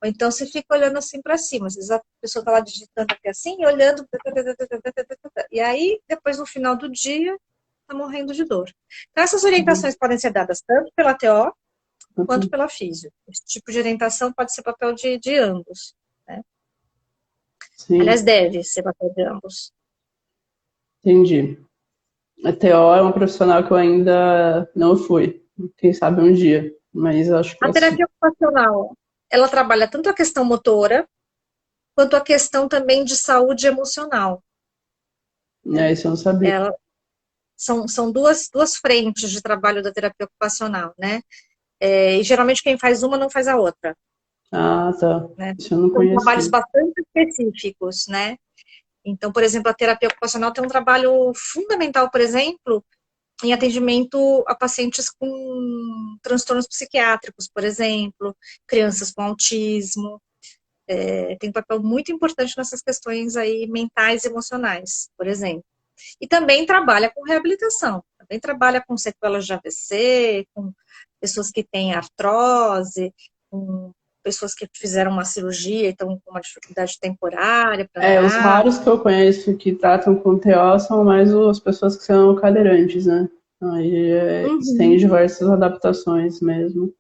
Ou então você fica olhando assim para cima. Às vezes a pessoa está lá digitando aqui assim, e olhando, e aí, depois no final do dia, está morrendo de dor. Então, essas orientações podem ser dadas tanto pela TO, quanto pela físio. Esse tipo de orientação pode ser papel de ambos, né? Sim. Aliás, deve ser papel de ambos. Entendi. A TO é uma profissional que eu ainda não fui. Quem sabe um dia, mas eu acho que A terapia ocupacional, ela trabalha tanto a questão motora, quanto a questão também de saúde emocional. Isso eu não sabia. São duas frentes de trabalho da terapia ocupacional, né? E geralmente quem faz uma não faz a outra. Ah, tá. Né? Isso eu não São conhecia. trabalhos bastante específicos, né? Então, por exemplo, a terapia ocupacional tem um trabalho fundamental, por exemplo, em atendimento a pacientes com transtornos psiquiátricos, por exemplo, crianças com autismo. Tem um papel muito importante nessas questões aí mentais e emocionais, por exemplo. E também trabalha com reabilitação, também trabalha com sequelas de AVC, com pessoas que têm artrose, com pessoas que fizeram uma cirurgia e estão com uma dificuldade temporária para andar. Os raros que eu conheço que tratam com TO são mais as pessoas que são cadeirantes, né? Aí tem diversas adaptações mesmo.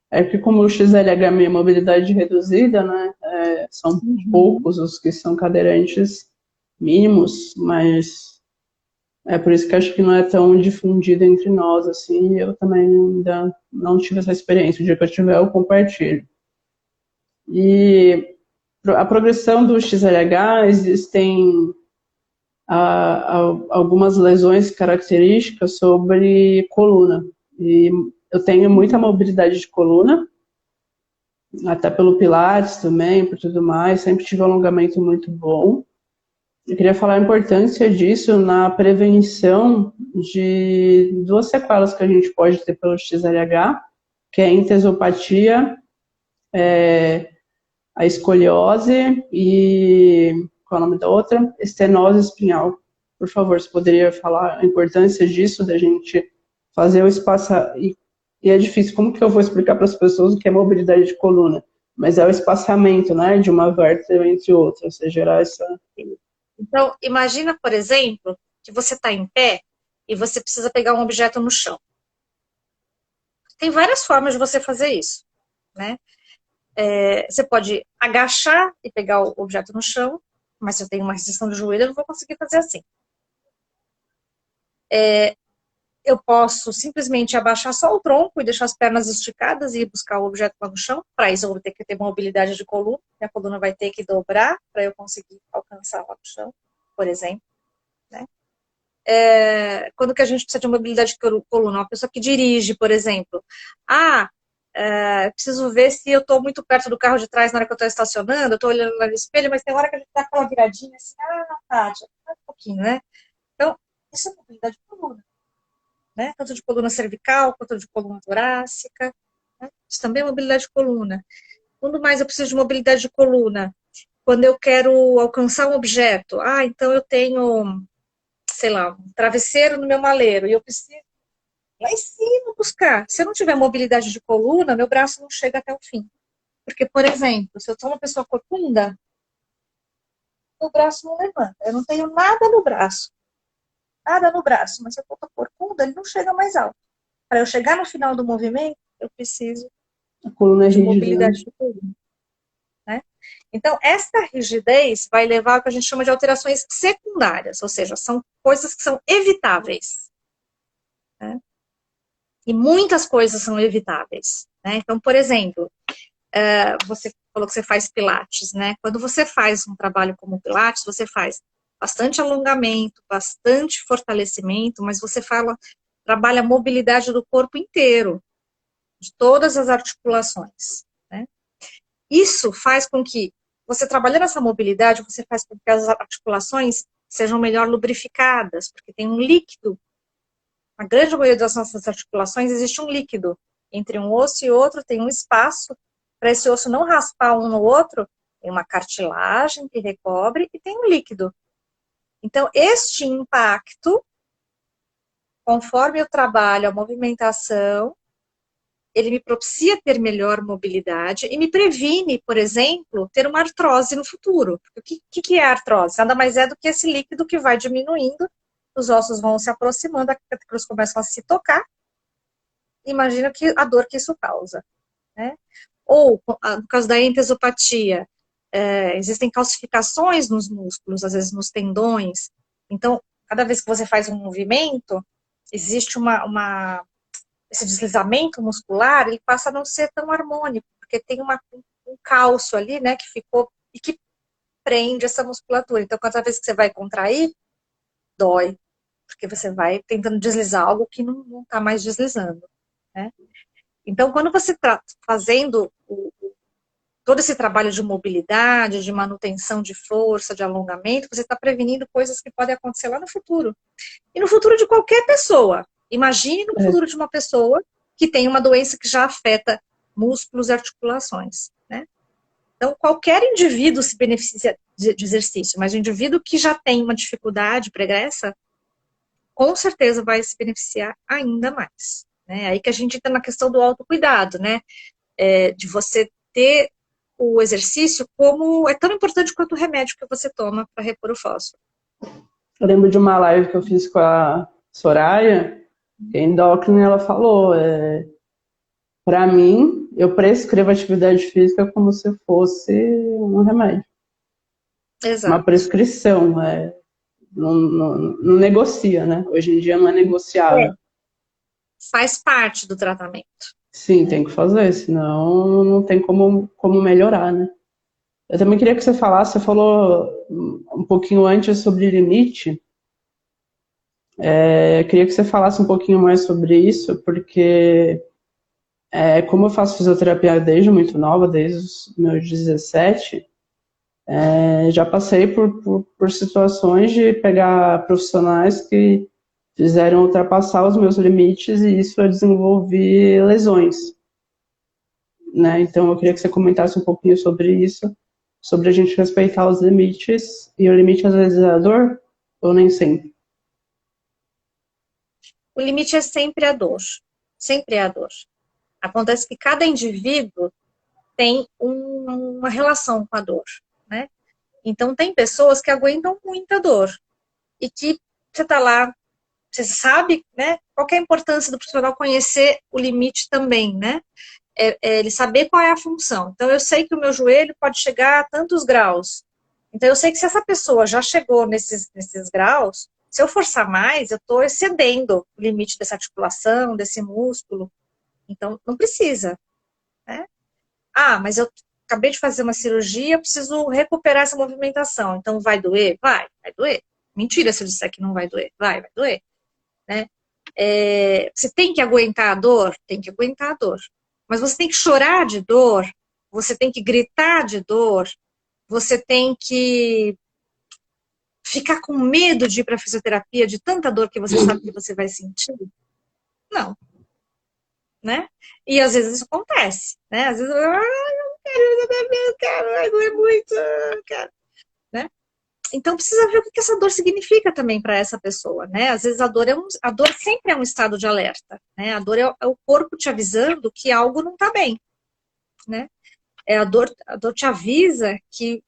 Porque como o XLH é mobilidade reduzida, né? São poucos os que são cadeirantes mínimos, mas é por isso que acho que não é tão difundido entre nós, assim. Eu também ainda não tive essa experiência. O dia que eu tiver, eu compartilho. E a progressão do XLH, existem algumas lesões características sobre coluna. E eu tenho muita mobilidade de coluna, até pelo Pilates também, por tudo mais, sempre tive um alongamento muito bom. Eu queria falar a importância disso na prevenção de duas sequelas que a gente pode ter pelo XLH, que é a entesopatia, a escoliose e, qual é o nome da outra? Estenose espinhal. Por favor, você poderia falar a importância disso, da gente fazer o espaço... E é difícil, como que eu vou explicar para as pessoas o que é mobilidade de coluna? Mas é o espaçamento, né, de uma vértebra entre outra, você gerar essa... Então, imagina, por exemplo, que você está em pé e você precisa pegar um objeto no chão. Tem várias formas de você fazer isso, né? Você pode agachar e pegar o objeto no chão, mas se eu tenho uma restrição de joelho, eu não vou conseguir fazer assim. Eu posso simplesmente abaixar só o tronco e deixar as pernas esticadas e ir buscar o objeto lá no chão. Para isso eu vou ter que ter mobilidade de coluna. Minha coluna vai ter que dobrar para eu conseguir alcançar lá no chão, por exemplo. Né? Quando que a gente precisa de mobilidade de coluna? Uma pessoa que dirige, por exemplo. Preciso ver se eu estou muito perto do carro de trás na hora que eu estou estacionando, eu estou olhando lá no espelho, mas tem hora que a gente dá aquela viradinha assim, Tati, um pouquinho, né? Então, isso é mobilidade de coluna. Né? Tanto de coluna cervical, quanto de coluna torácica. Né? Isso também é mobilidade de coluna. Quando mais eu preciso de mobilidade de coluna? Quando eu quero alcançar um objeto. Então eu tenho, sei lá, um travesseiro no meu maleiro e eu preciso lá em cima buscar. Se eu não tiver mobilidade de coluna, meu braço não chega até o fim. Porque, por exemplo, se eu sou uma pessoa corcunda, meu braço não levanta. Eu não tenho nada no braço. Nada no braço, mas se eu for corcunda, ele não chega mais alto. Para eu chegar no final do movimento, eu preciso de mobilidade de coluna. Né? Então, esta rigidez vai levar ao que a gente chama de alterações secundárias, ou seja, são coisas que são evitáveis. Né? E muitas coisas são evitáveis. Né? Então, por exemplo, você falou que você faz pilates, né? Quando você faz um trabalho como pilates, você faz bastante alongamento, bastante fortalecimento, mas você trabalha a mobilidade do corpo inteiro, de todas as articulações. Né? Isso faz com que, você trabalhando essa mobilidade, você faz com que as articulações sejam melhor lubrificadas, porque tem um líquido. Na grande maioria das nossas articulações existe um líquido. Entre um osso e outro tem um espaço para esse osso não raspar um no outro, tem uma cartilagem que recobre e tem um líquido. Então, este impacto, conforme eu trabalho a movimentação, ele me propicia ter melhor mobilidade e me previne, por exemplo, ter uma artrose no futuro. O que é artrose? Nada mais é do que esse líquido que vai diminuindo, os ossos vão se aproximando, eles começam a se tocar. Imagina a dor que isso causa. Né? Ou, no caso da entesopatia, existem calcificações nos músculos, às vezes nos tendões. Então, cada vez que você faz um movimento, existe esse deslizamento muscular, ele passa a não ser tão harmônico, porque tem um cálcio ali, né, que ficou e que prende essa musculatura. Então, cada vez que você vai contrair, dói, porque você vai tentando deslizar algo que não está mais deslizando. Né? Então, quando você está fazendo todo esse trabalho de mobilidade, de manutenção de força, de alongamento, você está prevenindo coisas que podem acontecer lá no futuro. E no futuro de qualquer pessoa. Imagine no futuro de uma pessoa que tem uma doença que já afeta músculos e articulações. Né? Então, qualquer indivíduo se beneficia de exercício, mas o indivíduo que já tem uma dificuldade pregressa, com certeza vai se beneficiar ainda mais. Né? Aí que a gente entra na questão do autocuidado, né? De você ter o exercício como é tão importante quanto o remédio que você toma para repor o fósforo. Eu lembro de uma live que eu fiz com a Soraya, que é endócrina, ela falou, para mim, eu prescrevo atividade física como se fosse um remédio. Exato. Uma prescrição, não negocia, né? Hoje em dia não é negociável. Faz parte do tratamento. Sim, tem que fazer, senão não tem como melhorar, né? Eu também queria que você falou um pouquinho antes sobre limite. Eu queria que você falasse um pouquinho mais sobre isso, porque Como eu faço fisioterapia desde muito nova, desde os meus 17, já passei por situações de pegar profissionais que fizeram ultrapassar os meus limites e isso eu desenvolvi lesões, né? Então eu queria que você comentasse um pouquinho sobre isso, sobre a gente respeitar os limites, e o limite às vezes é a dor, ou nem sempre? O limite é sempre a dor. Sempre é a dor. Acontece que cada indivíduo tem uma relação com a dor, né? Então, tem pessoas que aguentam muita dor e que você está lá, você sabe, né? Qual que é a importância do profissional conhecer o limite também, né? Ele saber qual é a função. Então, eu sei que o meu joelho pode chegar a tantos graus. Então, eu sei que se essa pessoa já chegou nesses graus, se eu forçar mais, eu estou excedendo o limite dessa articulação, desse músculo. Então, não precisa, né? Mas eu acabei de fazer uma cirurgia, eu preciso recuperar essa movimentação. Então, vai doer? Vai doer. Mentira se eu disser que não vai doer. Vai doer, né? Você tem que aguentar a dor? Tem que aguentar a dor. Mas você tem que chorar de dor, você tem que gritar de dor, você tem que ficar com medo de ir para a fisioterapia de tanta dor que você sabe que você vai sentir? Não. Né? E às vezes isso acontece, né? Às vezes eu não quero, vai doer muito, quero, né? Então precisa ver o que essa dor significa também para essa pessoa, né? Às vezes a dor sempre é um estado de alerta, né? A dor é o corpo te avisando que algo não está bem, né? A dor te avisa que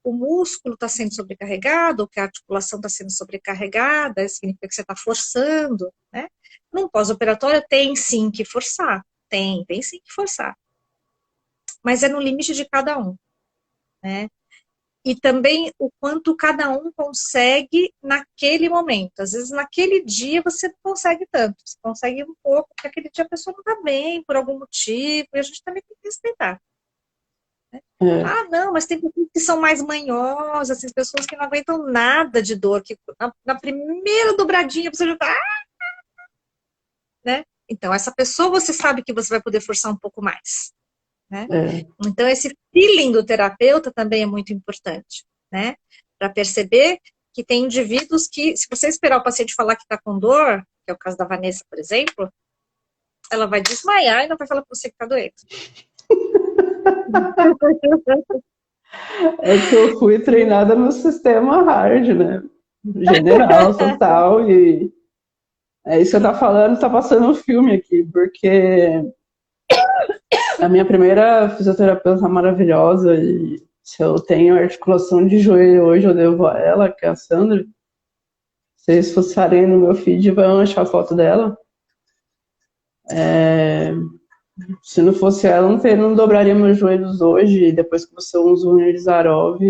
o músculo está sendo sobrecarregado, que a articulação está sendo sobrecarregada, significa que você está forçando, né? Num pós-operatório tem sim que forçar, tem sim que forçar. Mas é no limite de cada um, né? E também o quanto cada um consegue naquele momento. Às vezes, naquele dia, você não consegue tanto. Você consegue um pouco, porque aquele dia a pessoa não está bem, por algum motivo, e a gente também tem que respeitar. Né? Não, mas tem pessoas que são mais manhosas, assim, pessoas que não aguentam nada de dor, que na primeira dobradinha você já está... Né? Então, essa pessoa você sabe que você vai poder forçar um pouco mais. Né? Então, esse feeling do terapeuta também é muito importante, né? Para perceber que tem indivíduos que, se você esperar o paciente falar que está com dor, que é o caso da Vanessa, por exemplo, ela vai desmaiar e não vai falar para você que está doente. É que eu fui treinada no sistema hard, né? General, total, e é isso que você tá falando, tá passando um filme aqui, porque a minha primeira fisioterapeuta maravilhosa, e se eu tenho articulação de joelho hoje, eu devo a ela, que é a Sandra. Se vocês fuçarem no meu feed, vão achar a foto dela. Se não fosse ela, não dobraria meus joelhos hoje. Depois que você usa o Unilizarov,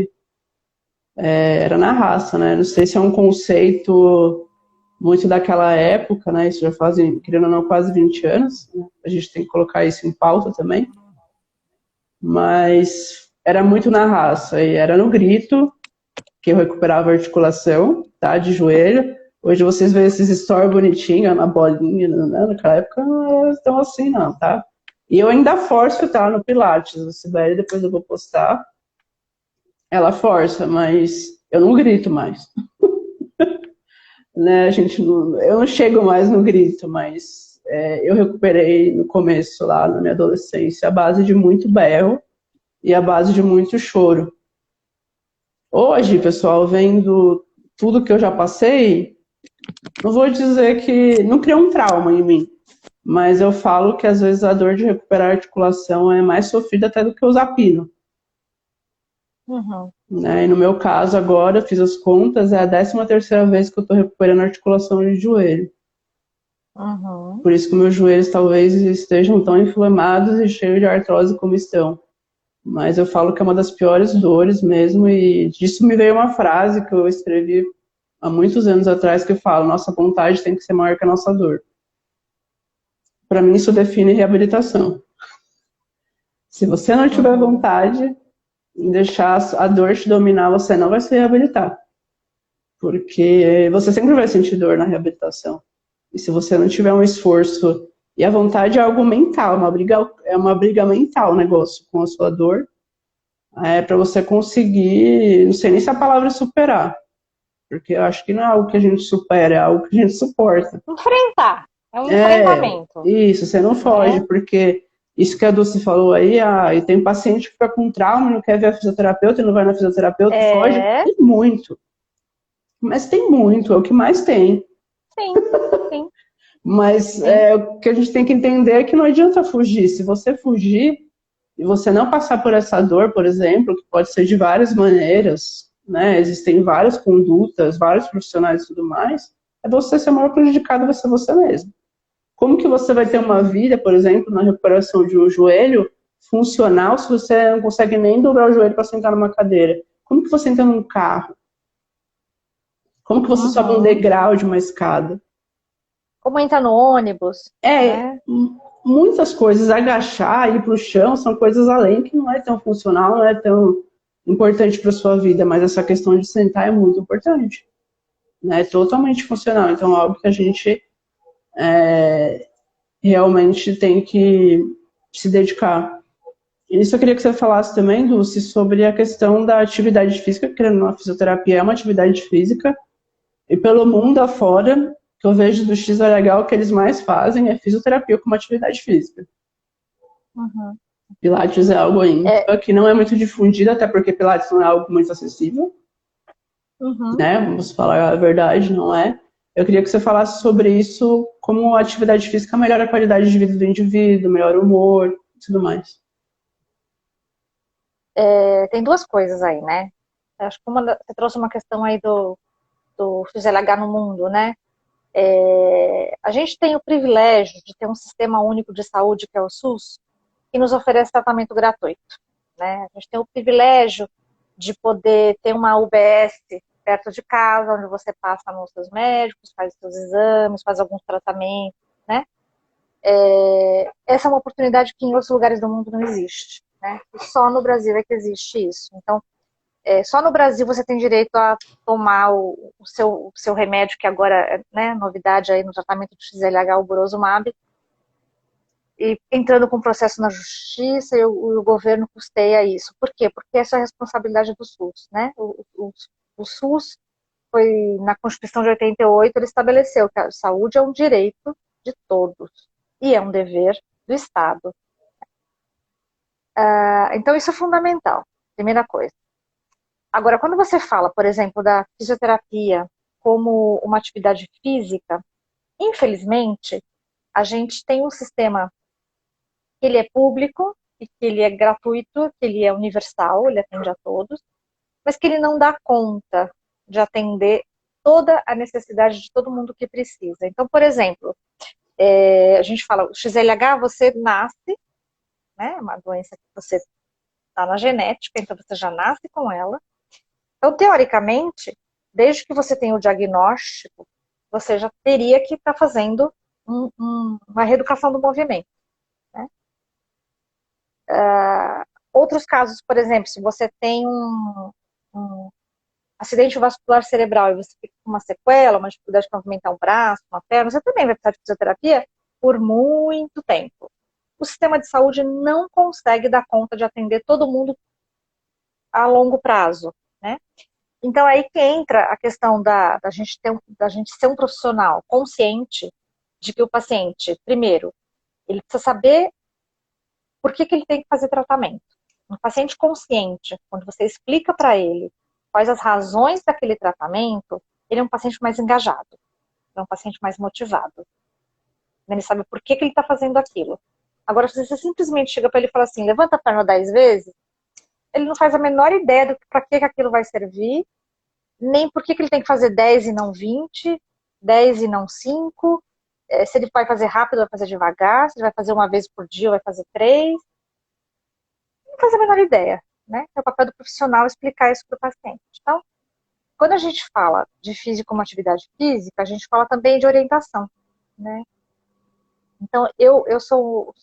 era na raça, né? Não sei se é um conceito muito daquela época, né? Isso já fazem, querendo ou não, quase 20 anos. Né? A gente tem que colocar isso em pauta também. Mas era muito na raça, e era no grito que eu recuperava a articulação, tá? De joelho. Hoje vocês veem esses stories bonitinhos, na bolinha, né? Naquela época não estão assim, não, tá? E eu ainda forço, tá? No Pilates, a Sibeli, depois eu vou postar. Ela força, mas eu não grito mais. Né, eu não chego mais no grito, mas eu recuperei no começo, lá na minha adolescência, a base de muito berro e a base de muito choro. Hoje, pessoal, vendo tudo que eu já passei, não vou dizer que não criou um trauma em mim, mas eu falo que às vezes a dor de recuperar a articulação é mais sofrida até do que usar pino. Uhum. Né? E no meu caso, agora, eu fiz as contas, é a 13ª vez que eu estou recuperando a articulação de joelho. Uhum. Por isso que meus joelhos talvez estejam tão inflamados e cheios de artrose como estão. Mas eu falo que é uma das piores dores mesmo, e disso me veio uma frase que eu escrevi há muitos anos atrás, que eu falo: nossa vontade tem que ser maior que a nossa dor. Para mim, isso define reabilitação. Se você não tiver vontade em deixar a dor te dominar, você não vai se reabilitar. Porque você sempre vai sentir dor na reabilitação. E se você não tiver um esforço E a vontade é algo mental, é uma briga mental o negócio com a sua dor. É para você conseguir, não sei nem se a palavra é superar, porque eu acho que não é algo que a gente supera, é algo que a gente suporta. Enfrentar. É um É, enfrentamento, isso, você não foge, né? porque isso que a Dulce falou aí, e tem paciente que fica com trauma, não quer ver a fisioterapeuta e não vai na fisioterapeuta, foge, tem muito. Mas tem muito, é o que mais tem. Sim, sim. Mas o que a gente tem que entender é que não adianta fugir. Se você fugir e você não passar por essa dor, por exemplo, que pode ser de várias maneiras, né? Existem várias condutas, vários profissionais e tudo mais, é você ser o maior prejudicado, vai ser você mesmo. Como que você vai ter uma vida, por exemplo, na recuperação de um joelho funcional se você não consegue nem dobrar o joelho para sentar numa cadeira? Como que você entra num carro? Como que você sobe um degrau de uma escada? Como entra no ônibus, né? Muitas coisas, agachar, ir para o chão, são coisas além que não é tão funcional, não é tão importante para a sua vida, mas essa questão de sentar é muito importante, né? É totalmente funcional, então é algo que a gente realmente tem que se dedicar. E isso eu queria que você falasse também, Dulce, sobre a questão da atividade física, que a fisioterapia é uma atividade física, e pelo mundo afora, que eu vejo do XLH, o que eles mais fazem é fisioterapia como atividade física. Uhum. Pilates é algo ainda que não é muito difundido, até porque Pilates não é algo muito acessível, né? Vamos falar a verdade, não é? Eu queria que você falasse sobre isso, como a atividade física melhora a qualidade de vida do indivíduo, melhora o humor e tudo mais. Tem duas coisas aí, né? Acho que você trouxe uma questão aí do XLH no mundo, né? A gente tem o privilégio de ter um sistema único de saúde, que é o SUS, que nos oferece tratamento gratuito, né? A gente tem o privilégio de poder ter uma UBS perto de casa, onde você passa nos seus médicos, faz os seus exames, faz alguns tratamentos, né? Essa é uma oportunidade que em outros lugares do mundo não existe, né? E só no Brasil é que existe isso. Então, só no Brasil você tem direito a tomar o seu remédio, que agora é, né, novidade aí no tratamento do XLH, o Burosumab, e entrando com processo na justiça, e o governo custeia isso. Por quê? Porque essa é a responsabilidade do SUS, né? O SUS foi, na Constituição de 88, ele estabeleceu que a saúde é um direito de todos e é um dever do Estado. Então isso é fundamental, primeira coisa. Agora, quando você fala, por exemplo, da fisioterapia como uma atividade física, infelizmente, a gente tem um sistema que ele é público, e que ele é gratuito, que ele é universal, ele atende a todos, mas que ele não dá conta de atender toda a necessidade de todo mundo que precisa. Então, por exemplo, a gente fala, o XLH você nasce, né, é uma doença que você está na genética, então você já nasce com ela. Então, teoricamente, desde que você tenha o diagnóstico, você já teria que estar fazendo uma reeducação do movimento, né? Outros casos, por exemplo, se você tem um acidente vascular cerebral e você fica com uma sequela, uma dificuldade de movimentar um braço, uma perna, você também vai precisar de fisioterapia por muito tempo. O sistema de saúde não consegue dar conta de atender todo mundo a longo prazo, né? Então, aí que entra a questão da gente ser um profissional consciente de que o paciente, primeiro, ele precisa saber por que ele tem que fazer tratamento. Um paciente consciente, quando você explica para ele quais as razões daquele tratamento, ele é um paciente mais engajado, é um paciente mais motivado. Ele sabe por que ele está fazendo aquilo. Agora, se você simplesmente chega para ele e fala assim, levanta a perna 10 vezes, ele não faz a menor ideia para que aquilo vai servir, nem por que ele tem que fazer 10 e não 20, 10 e não 5, se ele vai fazer rápido, vai fazer devagar, se ele vai fazer uma vez por dia, vai fazer 3. Não faz a menor ideia, né? É o papel do profissional explicar isso para o paciente. Então, quando a gente fala de físico como atividade física, a gente fala também de orientação, né? Então, eu sou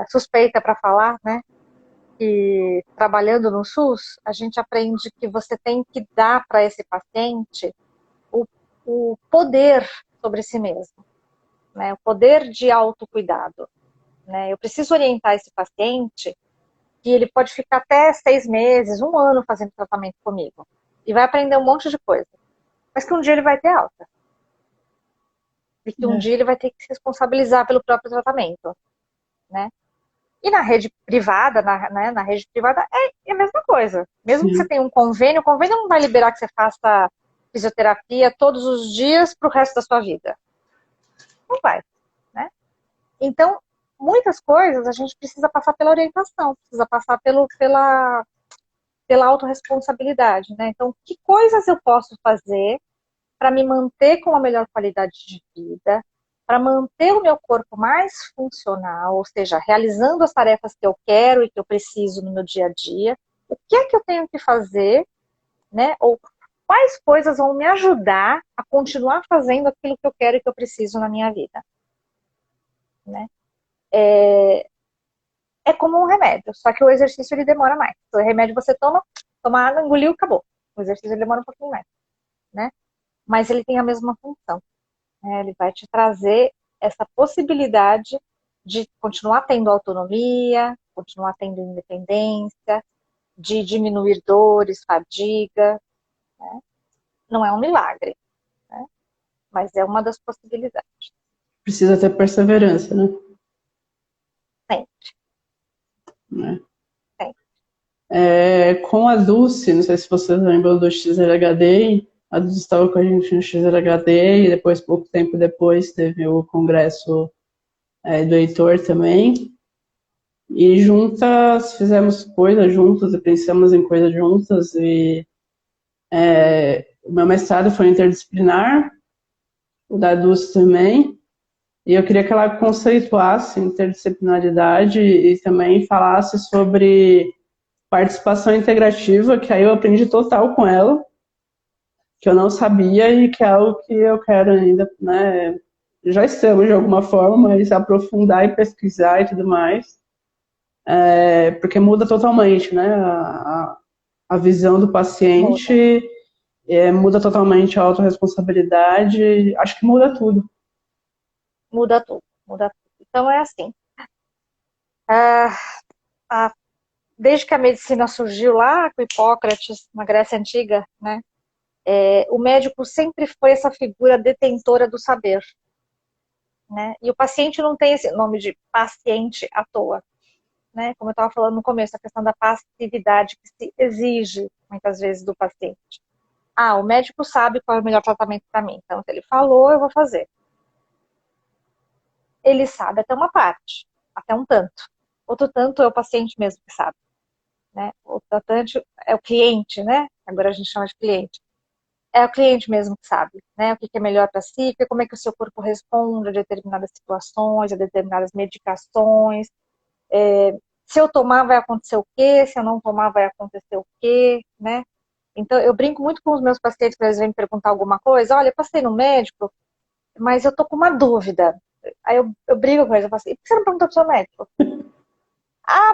suspeita para falar, né? Que trabalhando no SUS, a gente aprende que você tem que dar para esse paciente o poder sobre si mesmo. né? O poder de autocuidado, né? Eu preciso orientar esse paciente que ele pode ficar até 6 meses, 1 ano fazendo tratamento comigo. E vai aprender um monte de coisa. Mas que um dia ele vai ter alta. E que um dia ele vai ter que se responsabilizar pelo próprio tratamento, né? E na rede privada, na rede privada é a mesma coisa. Mesmo que você tenha um convênio, o convênio não vai liberar que você faça fisioterapia todos os dias para o resto da sua vida. Não vai, né? Então, muitas coisas a gente precisa passar pela orientação, precisa passar pela autorresponsabilidade, né? Então, que coisas eu posso fazer para me manter com a melhor qualidade de vida, para manter o meu corpo mais funcional, ou seja, realizando as tarefas que eu quero e que eu preciso no meu dia a dia. O que é que eu tenho que fazer, né? Ou quais coisas vão me ajudar a continuar fazendo aquilo que eu quero e que eu preciso na minha vida, né? É como um remédio, só que o exercício ele demora mais. O remédio você toma água, engoliu, acabou. O exercício ele demora um pouquinho mais, né? Mas ele tem a mesma função, né? Ele vai te trazer essa possibilidade de continuar tendo autonomia, continuar tendo independência, de diminuir dores, fadiga, né? Não é um milagre, né? Mas é uma das possibilidades. Precisa ter perseverança, né? Sempre. Né? Sempre. Com a Dulce, não sei se vocês lembram do XLHD, a Dulce estava com a gente no XLHD e depois, pouco tempo depois, teve o congresso do Heitor também. E juntas, fizemos coisas juntas e pensamos em coisas juntas. E o meu mestrado foi interdisciplinar, o da Dulce também. E eu queria que ela conceituasse interdisciplinaridade e também falasse sobre participação integrativa, que aí eu aprendi total com ela, que eu não sabia e que é algo que eu quero ainda, né? Já estamos de alguma forma, mas aprofundar e pesquisar e tudo mais, porque muda totalmente, né? A visão do paciente, muda totalmente a autorresponsabilidade, acho que muda tudo. Muda tudo, muda tudo. Então é assim, desde que a medicina surgiu lá com Hipócrates, na Grécia Antiga, né? O médico sempre foi essa figura detentora do saber, né? E o paciente não tem esse nome de paciente à toa, né? Como eu estava falando no começo, a questão da passividade que se exige muitas vezes do paciente. O médico sabe qual é o melhor tratamento para mim, então se ele falou, eu vou fazer. Ele sabe até uma parte, até um tanto. Outro tanto é o paciente mesmo que sabe, né? Outro tanto é o cliente, né? Agora a gente chama de cliente. É o cliente mesmo que sabe, né? O que é melhor para si, como é que o seu corpo responde a determinadas situações, a determinadas medicações. Se eu tomar, vai acontecer o quê? Se eu não tomar, vai acontecer o quê? Né? Então, eu brinco muito com os meus pacientes quando eles vêm me perguntar alguma coisa. Olha, eu passei no médico, mas eu tô com uma dúvida. Aí eu brigo com eles, eu falo assim, por que você não perguntou pro seu médico?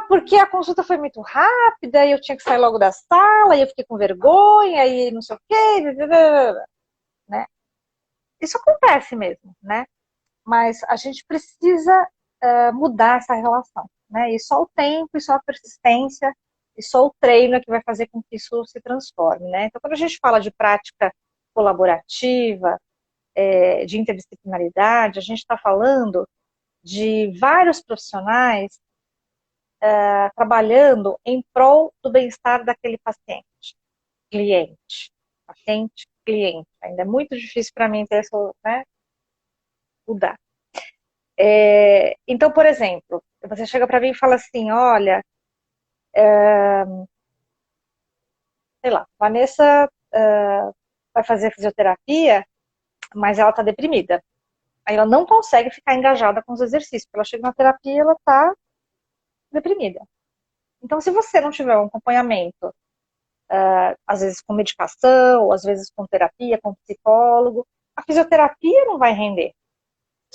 Porque a consulta foi muito rápida e eu tinha que sair logo da sala e eu fiquei com vergonha e não sei o quê, né? Isso acontece mesmo, né? Mas a gente precisa mudar essa relação, né? E só o tempo, e só a persistência, e só o treino é que vai fazer com que isso se transforme, né? Então, quando a gente fala de prática colaborativa, de interdisciplinaridade, a gente está falando de vários profissionais trabalhando em prol do bem-estar daquele paciente, cliente, paciente, cliente. Ainda é muito difícil para mim ter isso, né? Mudar. Então, por exemplo, você chega para mim e fala assim, olha, sei lá, Vanessa vai fazer fisioterapia, mas ela está deprimida. Aí ela não consegue ficar engajada com os exercícios, porque ela chega na terapia e ela está deprimida. Então, se você não tiver um acompanhamento, às vezes com medicação, ou às vezes com terapia, com psicólogo, a fisioterapia não vai render.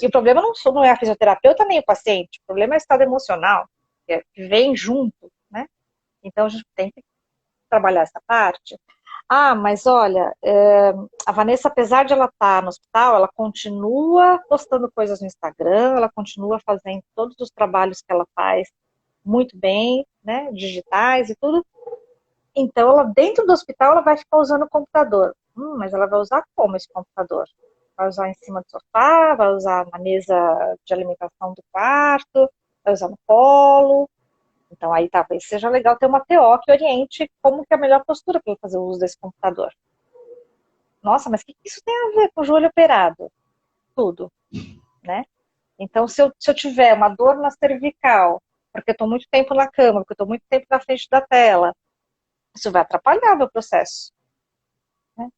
E o problema não é a fisioterapeuta nem o paciente, o problema é o estado emocional, que vem junto, né? Então a gente tem que trabalhar essa parte. Ah, mas olha, a Vanessa, apesar de ela estar no hospital, ela continua postando coisas no Instagram, ela continua fazendo todos os trabalhos que ela faz muito bem, né, digitais e tudo. Então, ela dentro do hospital, ela vai ficar usando o computador. Mas ela vai usar como esse computador? Vai usar em cima do sofá, vai usar na mesa de alimentação do quarto, vai usar no colo. Então, aí talvez seja legal ter uma TO que oriente como que é a melhor postura para fazer o uso desse computador. Nossa, mas o que isso tem a ver com o joelho operado? Tudo, né? Então, se eu tiver uma dor na cervical, porque eu estou muito tempo na cama, porque eu estou muito tempo na frente da tela, isso vai atrapalhar o meu processo, né?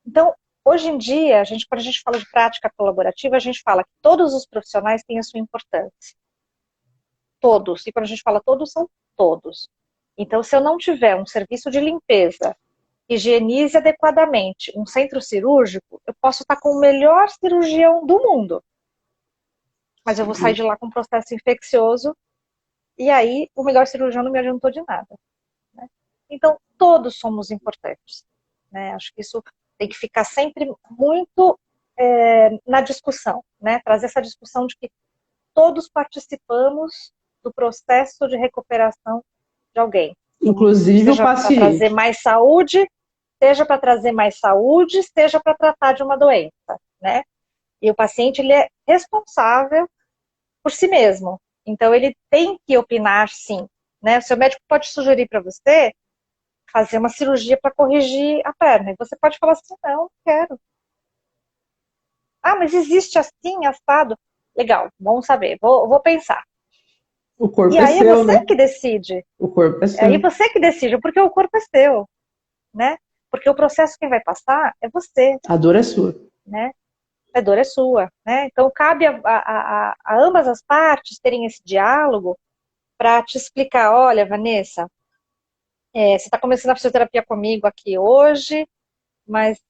Então, hoje em dia, quando a gente fala de prática colaborativa, a gente fala que todos os profissionais têm a sua importância. Todos. E quando a gente fala todos, são todos. Então, se eu não tiver um serviço de limpeza, higienize adequadamente um centro cirúrgico, eu posso estar com o melhor cirurgião do mundo. Mas eu vou sair de lá com um processo infeccioso e aí o melhor cirurgião não me adiantou de nada, né? Então, todos somos importantes, né? Acho que isso tem que ficar sempre muito na discussão, né? Trazer essa discussão de que todos participamos do processo de recuperação de alguém. Inclusive o Seja para trazer paciente. mais saúde, seja para trazer mais saúde, seja para tratar de uma doença, né? E o paciente, ele é responsável por si mesmo. Então, ele tem que opinar, sim, né? O seu médico pode sugerir para você fazer uma cirurgia para corrigir a perna. E você pode falar assim, não quero. Ah, mas existe assim, assado. Legal, bom saber, vou pensar. O corpo E é aí é seu, você né? que decide. O corpo é Aí seu. você que decide, porque o corpo é seu, né? Porque o processo quem vai passar é você, A dor é sua. né? A dor é sua, né? Então cabe a ambas as partes terem esse diálogo para te explicar, olha, Vanessa, você está começando a fisioterapia comigo aqui hoje, mas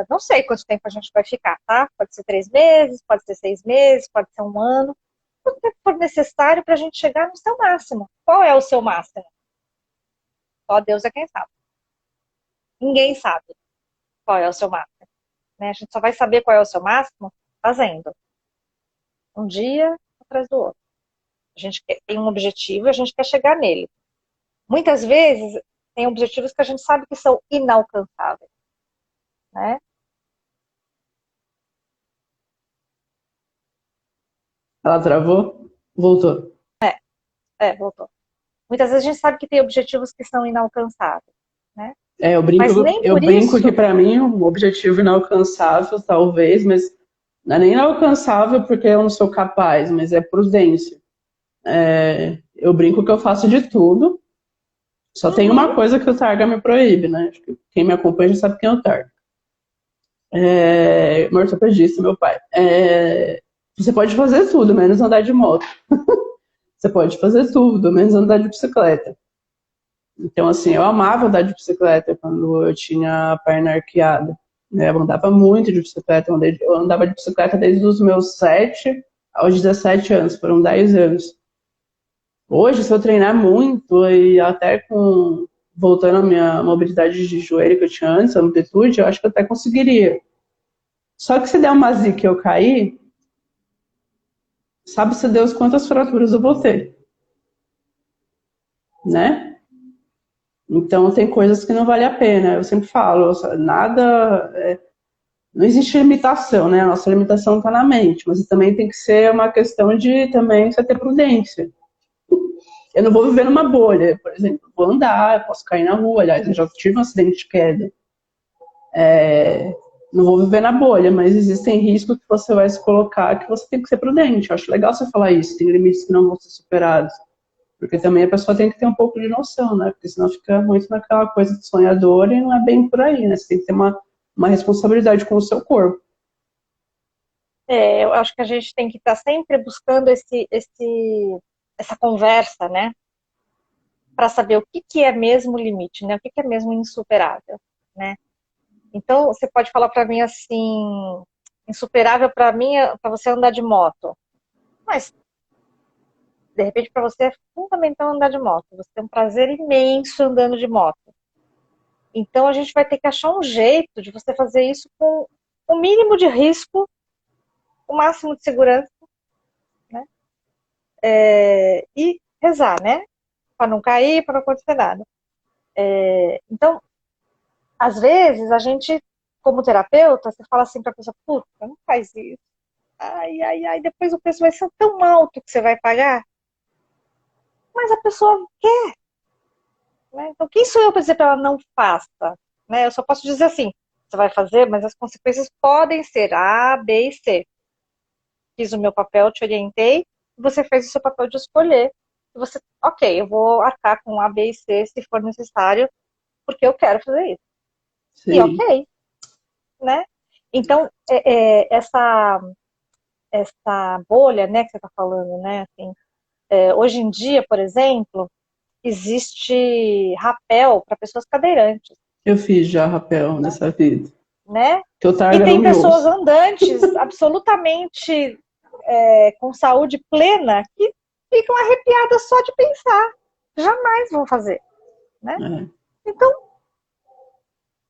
não sei quanto tempo a gente vai ficar, tá? Pode ser 3 meses, pode ser 6 meses, pode ser um ano. Quanto tempo for necessário para a gente chegar no seu máximo. Qual é o seu máximo? Só Deus é quem sabe. Ninguém sabe qual é o seu máximo, né? A gente só vai saber qual é o seu máximo fazendo. Um dia atrás do outro. A gente tem um objetivo e a gente quer chegar nele. Muitas vezes tem objetivos que a gente sabe que são inalcançáveis, né? Ela travou? Voltou. Voltou. Muitas vezes a gente sabe que tem objetivos que são inalcançáveis, né? Eu Mas brinco, nem eu por brinco que isso. para mim um objetivo inalcançável, talvez, mas não é nem inalcançável porque eu não sou capaz, mas é prudência. Eu brinco que eu faço de tudo, só tem uma coisa que o Targa me proíbe, né? Acho que quem me acompanha já sabe quem é o Targa. Meu ortopedista, meu pai. Você pode fazer tudo, menos andar de moto. Você pode fazer tudo, menos andar de bicicleta. Então, assim, eu amava andar de bicicleta quando eu tinha a perna arqueada, né? Eu andava muito de bicicleta, eu andava de bicicleta desde os meus 7 aos 17 anos, foram 10 anos. Hoje, se eu treinar muito e até voltando à minha mobilidade de joelho que eu tinha antes, a amplitude, eu acho que eu até conseguiria. Só que se der uma zica e eu cair, sabe-se Deus quantas fraturas eu vou ter, né? Então tem coisas que não vale a pena. Eu sempre falo, nada, não existe limitação, né? A nossa limitação está na mente, mas também tem que ser uma questão de também você ter prudência. Eu não vou viver numa bolha, por exemplo, vou andar, eu posso cair na rua, aliás, eu já tive um acidente de queda. Não vou viver na bolha, mas existem riscos que você vai se colocar que você tem que ser prudente. Eu acho legal você falar isso, tem limites que não vão ser superados. Porque também a pessoa tem que ter um pouco de noção, né? Porque senão fica muito naquela coisa de sonhador e não é bem por aí, né? Você tem que ter uma responsabilidade com o seu corpo. Eu acho que a gente tem que estar sempre buscando essa conversa, né? Para saber o que é mesmo o limite, né? O que é mesmo insuperável, né? Então, você pode falar para mim assim, insuperável para mim é para você andar de moto. Mas, de repente, para você é fundamental andar de moto. Você tem um prazer imenso andando de moto. Então, a gente vai ter que achar um jeito de você fazer isso com o mínimo de risco, o máximo de segurança, né? E rezar, né? Para não cair, para não acontecer nada. Então, às vezes, a gente, como terapeuta, você fala assim para a pessoa, puta, não faz isso. Ai, depois o preço vai ser tão alto que você vai pagar. Mas a pessoa quer, né? Então, quem sou eu para dizer para ela não faça? Né? Eu só posso dizer assim, você vai fazer, mas as consequências podem ser A, B e C. Fiz o meu papel, te orientei, você fez o seu papel de escolher. E você, ok, eu vou arcar com A, B e C se for necessário, porque eu quero fazer isso. Sim. E ok, né? Então, essa bolha, né, que você está falando, né, assim, hoje em dia, por exemplo, existe rapel para pessoas cadeirantes. Eu fiz já rapel nessa vida. Né? Que eu E tem pessoas ouço. andantes absolutamente com saúde plena que ficam arrepiadas só de pensar. Jamais vão fazer. Né? Então,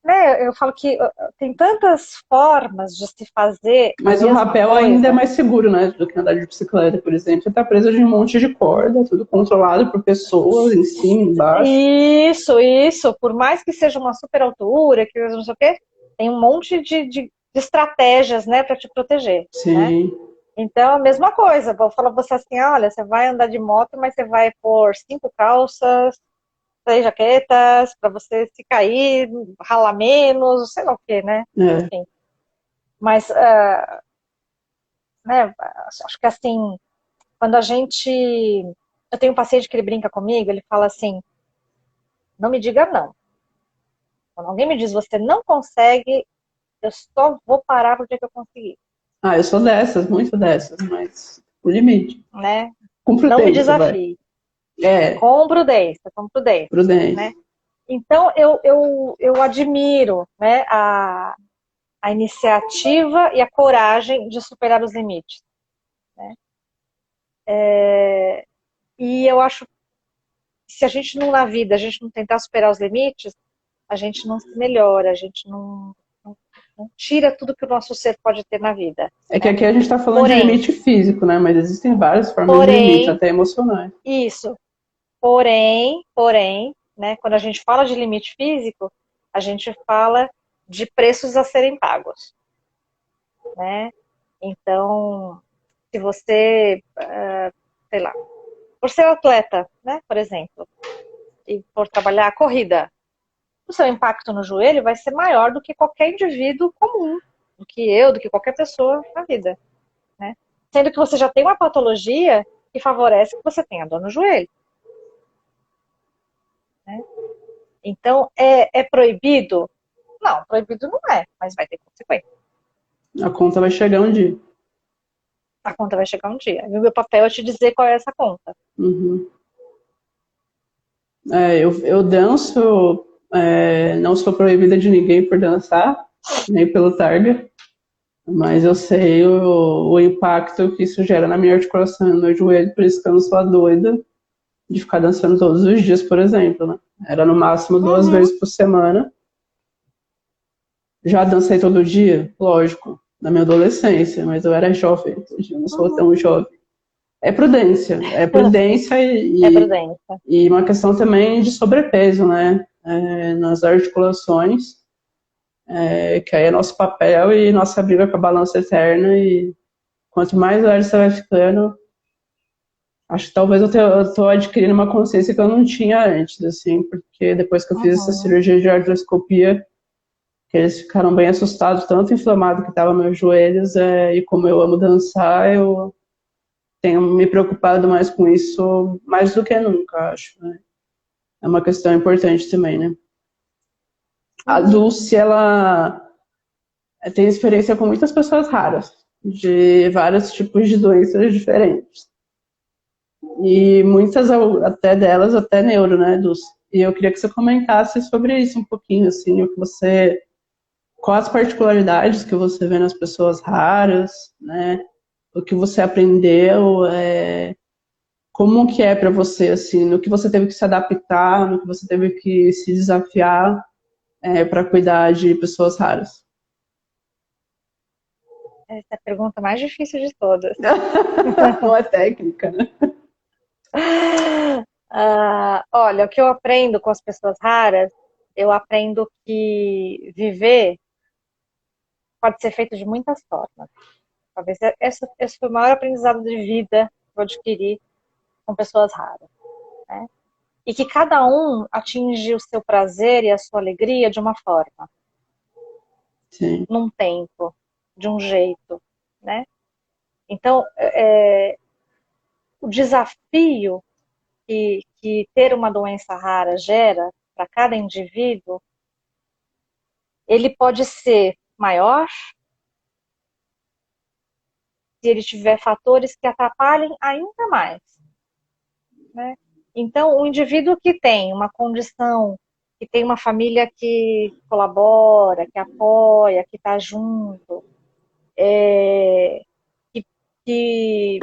né, eu falo que tem tantas formas de se fazer. Mas o rapel ainda é mais seguro, né, do que andar de bicicleta, por exemplo. Você tá preso de um monte de corda, tudo controlado por pessoas em cima, embaixo. Isso. Por mais que seja uma super altura, que não sei o quê, tem um monte de estratégias, né, para te proteger. Sim. Né? Então, a mesma coisa. Vou falar pra você assim, olha, você vai andar de moto, mas você vai pôr 5 calças, 3 jaquetas, para você se cair, ralar menos, sei lá o quê, né? Enfim. Mas, né, acho que assim, quando a gente... Eu tenho um paciente que ele brinca comigo, ele fala assim, não me diga não. Quando alguém me diz, você não consegue, eu só vou parar pro dia que eu conseguir. Eu sou dessas, muito dessas, mas o limite. Né? Com prudência, não me desafie. Com prudência. Prudência. Né? Então, eu admiro, né, a iniciativa e a coragem de superar os limites. Né? E eu acho que se a gente não, na vida, a gente não tentar superar os limites, a gente não se melhora, a gente não tira tudo que o nosso ser pode ter na vida. É que aqui a gente está falando de limite físico, né? Mas existem várias formas de limite, até emocionais. Isso. Porém, né, quando a gente fala de limite físico, a gente fala de preços a serem pagos. Né? Então, se você, sei lá, por ser atleta, né, por exemplo, e por trabalhar a corrida, o seu impacto no joelho vai ser maior do que qualquer indivíduo comum, do que eu, do que qualquer pessoa na vida. Né? Sendo que você já tem uma patologia que favorece que você tenha dor no joelho. Né? Então, é proibido? Não, proibido não é, mas vai ter consequência. A conta vai chegar um dia. A conta vai chegar um dia. E o meu papel é te dizer qual é essa conta. Uhum. Eu danço, não sou proibida de ninguém por dançar, nem pelo Targa, mas eu sei o impacto que isso gera na minha articulação e no meu joelho, por isso que eu não sou a doida de ficar dançando todos os dias, por exemplo. Né? Era no máximo 2 vezes por semana. Já dancei todo dia? Lógico, na minha adolescência, mas eu era jovem, hoje eu não sou tão jovem. É prudência e uma questão também de sobrepeso, né? Nas articulações, que aí é nosso papel e nossa briga com a balança eterna, e quanto mais velho você vai ficando, acho que talvez eu tô adquirindo uma consciência que eu não tinha antes, assim, porque depois que eu fiz essa cirurgia de artroscopia, que eles ficaram bem assustados, tanto inflamado que estavam meus joelhos, e como eu amo dançar, eu tenho me preocupado mais com isso, mais do que nunca, acho. Né? É uma questão importante também, né? A Dulce, ela tem experiência com muitas pessoas raras, de vários tipos de doenças diferentes. E muitas até delas, até neuro, né, Dulce? E eu queria que você comentasse sobre isso um pouquinho, assim, o que você... Quais as particularidades que você vê nas pessoas raras, né? O que você aprendeu, como que é para você, assim, no que você teve que se adaptar, no que você teve que se desafiar para cuidar de pessoas raras? Essa é a pergunta mais difícil de todas. Não é técnica, né? Olha, o que eu aprendo com as pessoas raras, eu aprendo que viver pode ser feito de muitas formas. Talvez esse foi o maior aprendizado de vida que eu adquiri com pessoas raras, né? E que cada um atinge o seu prazer e a sua alegria de uma forma, Sim. num tempo, de um jeito, né? Então, o desafio que ter uma doença rara gera para cada indivíduo, ele pode ser maior se ele tiver fatores que atrapalhem ainda mais, né? Então, o indivíduo que tem uma condição, que tem uma família que colabora, que apoia, que está junto, que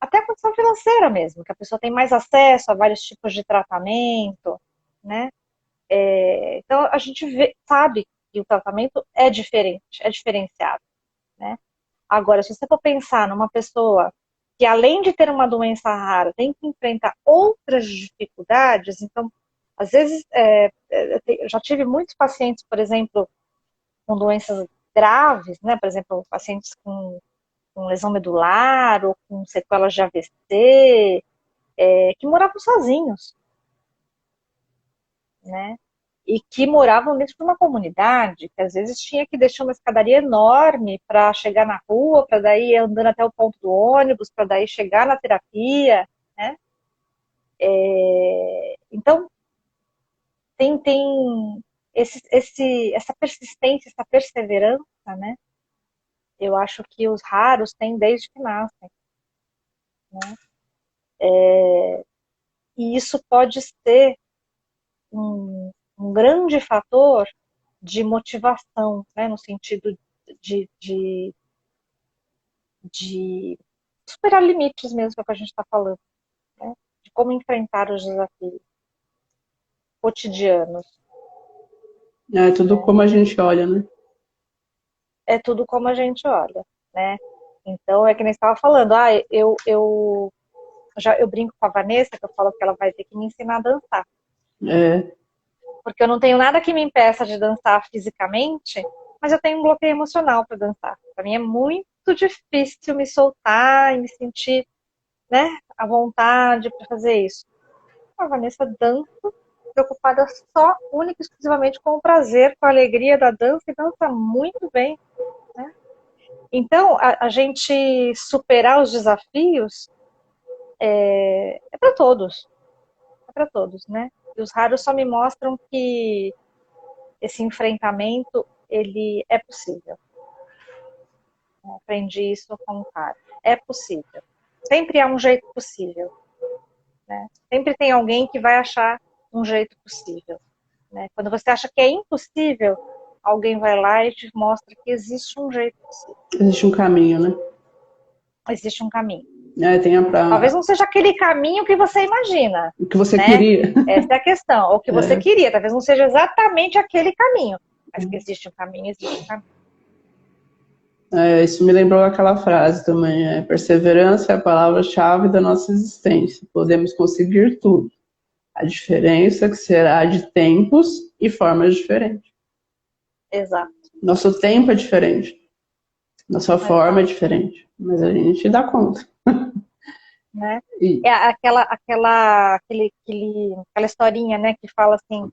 até a condição financeira mesmo, que a pessoa tem mais acesso a vários tipos de tratamento, né? Então, a gente sabe que o tratamento é diferente, é diferenciado, né? Agora, se você for pensar numa pessoa que, além de ter uma doença rara, tem que enfrentar outras dificuldades, então, às vezes, eu já tive muitos pacientes, por exemplo, com doenças graves, né? Por exemplo, pacientes com lesão medular ou com sequelas de AVC, que moravam sozinhos, né? E que moravam dentro de uma comunidade, que às vezes tinha que deixar uma escadaria enorme para chegar na rua, para daí ir andando até o ponto do ônibus, para daí chegar na terapia, né? Então, tem essa persistência, essa perseverança, né? Eu acho que os raros têm desde que nascem, né? E isso pode ser um grande fator de motivação, né? No sentido de superar limites mesmo, que é o que a gente está falando, né? De como enfrentar os desafios cotidianos. É tudo como a gente olha, né? É tudo como a gente olha, né? Então, é que nem estava falando, eu brinco com a Vanessa, que eu falo que ela vai ter que me ensinar a dançar. Porque eu não tenho nada que me impeça de dançar fisicamente, mas eu tenho um bloqueio emocional para dançar. Para mim é muito difícil me soltar e me sentir, né, à vontade para fazer isso. A Vanessa dança, preocupada só, única e exclusivamente com o prazer, com a alegria da dança, e dança muito bem, né? Então, a gente superar os desafios é para todos. É para todos, né? E os raros só me mostram que esse enfrentamento, ele é possível. Eu aprendi isso com o raro. É possível. Sempre há um jeito possível, né? Sempre tem alguém que vai achar um jeito possível, né? Quando você acha que é impossível, alguém vai lá e te mostra que existe um jeito possível. Existe um caminho, né? Existe um caminho. Talvez não seja aquele caminho que você imagina. O que você, né, queria. Essa é a questão. O que você queria. Talvez não seja exatamente aquele caminho. Mas que existe um caminho, existe um caminho. Isso me lembrou aquela frase também. Perseverança é a palavra-chave da nossa existência. Podemos conseguir tudo. A diferença que será de tempos e formas diferentes. Exato. Nosso tempo é diferente. Nossa forma é diferente. Mas a gente dá conta. Né? É aquela historinha, né, que fala assim: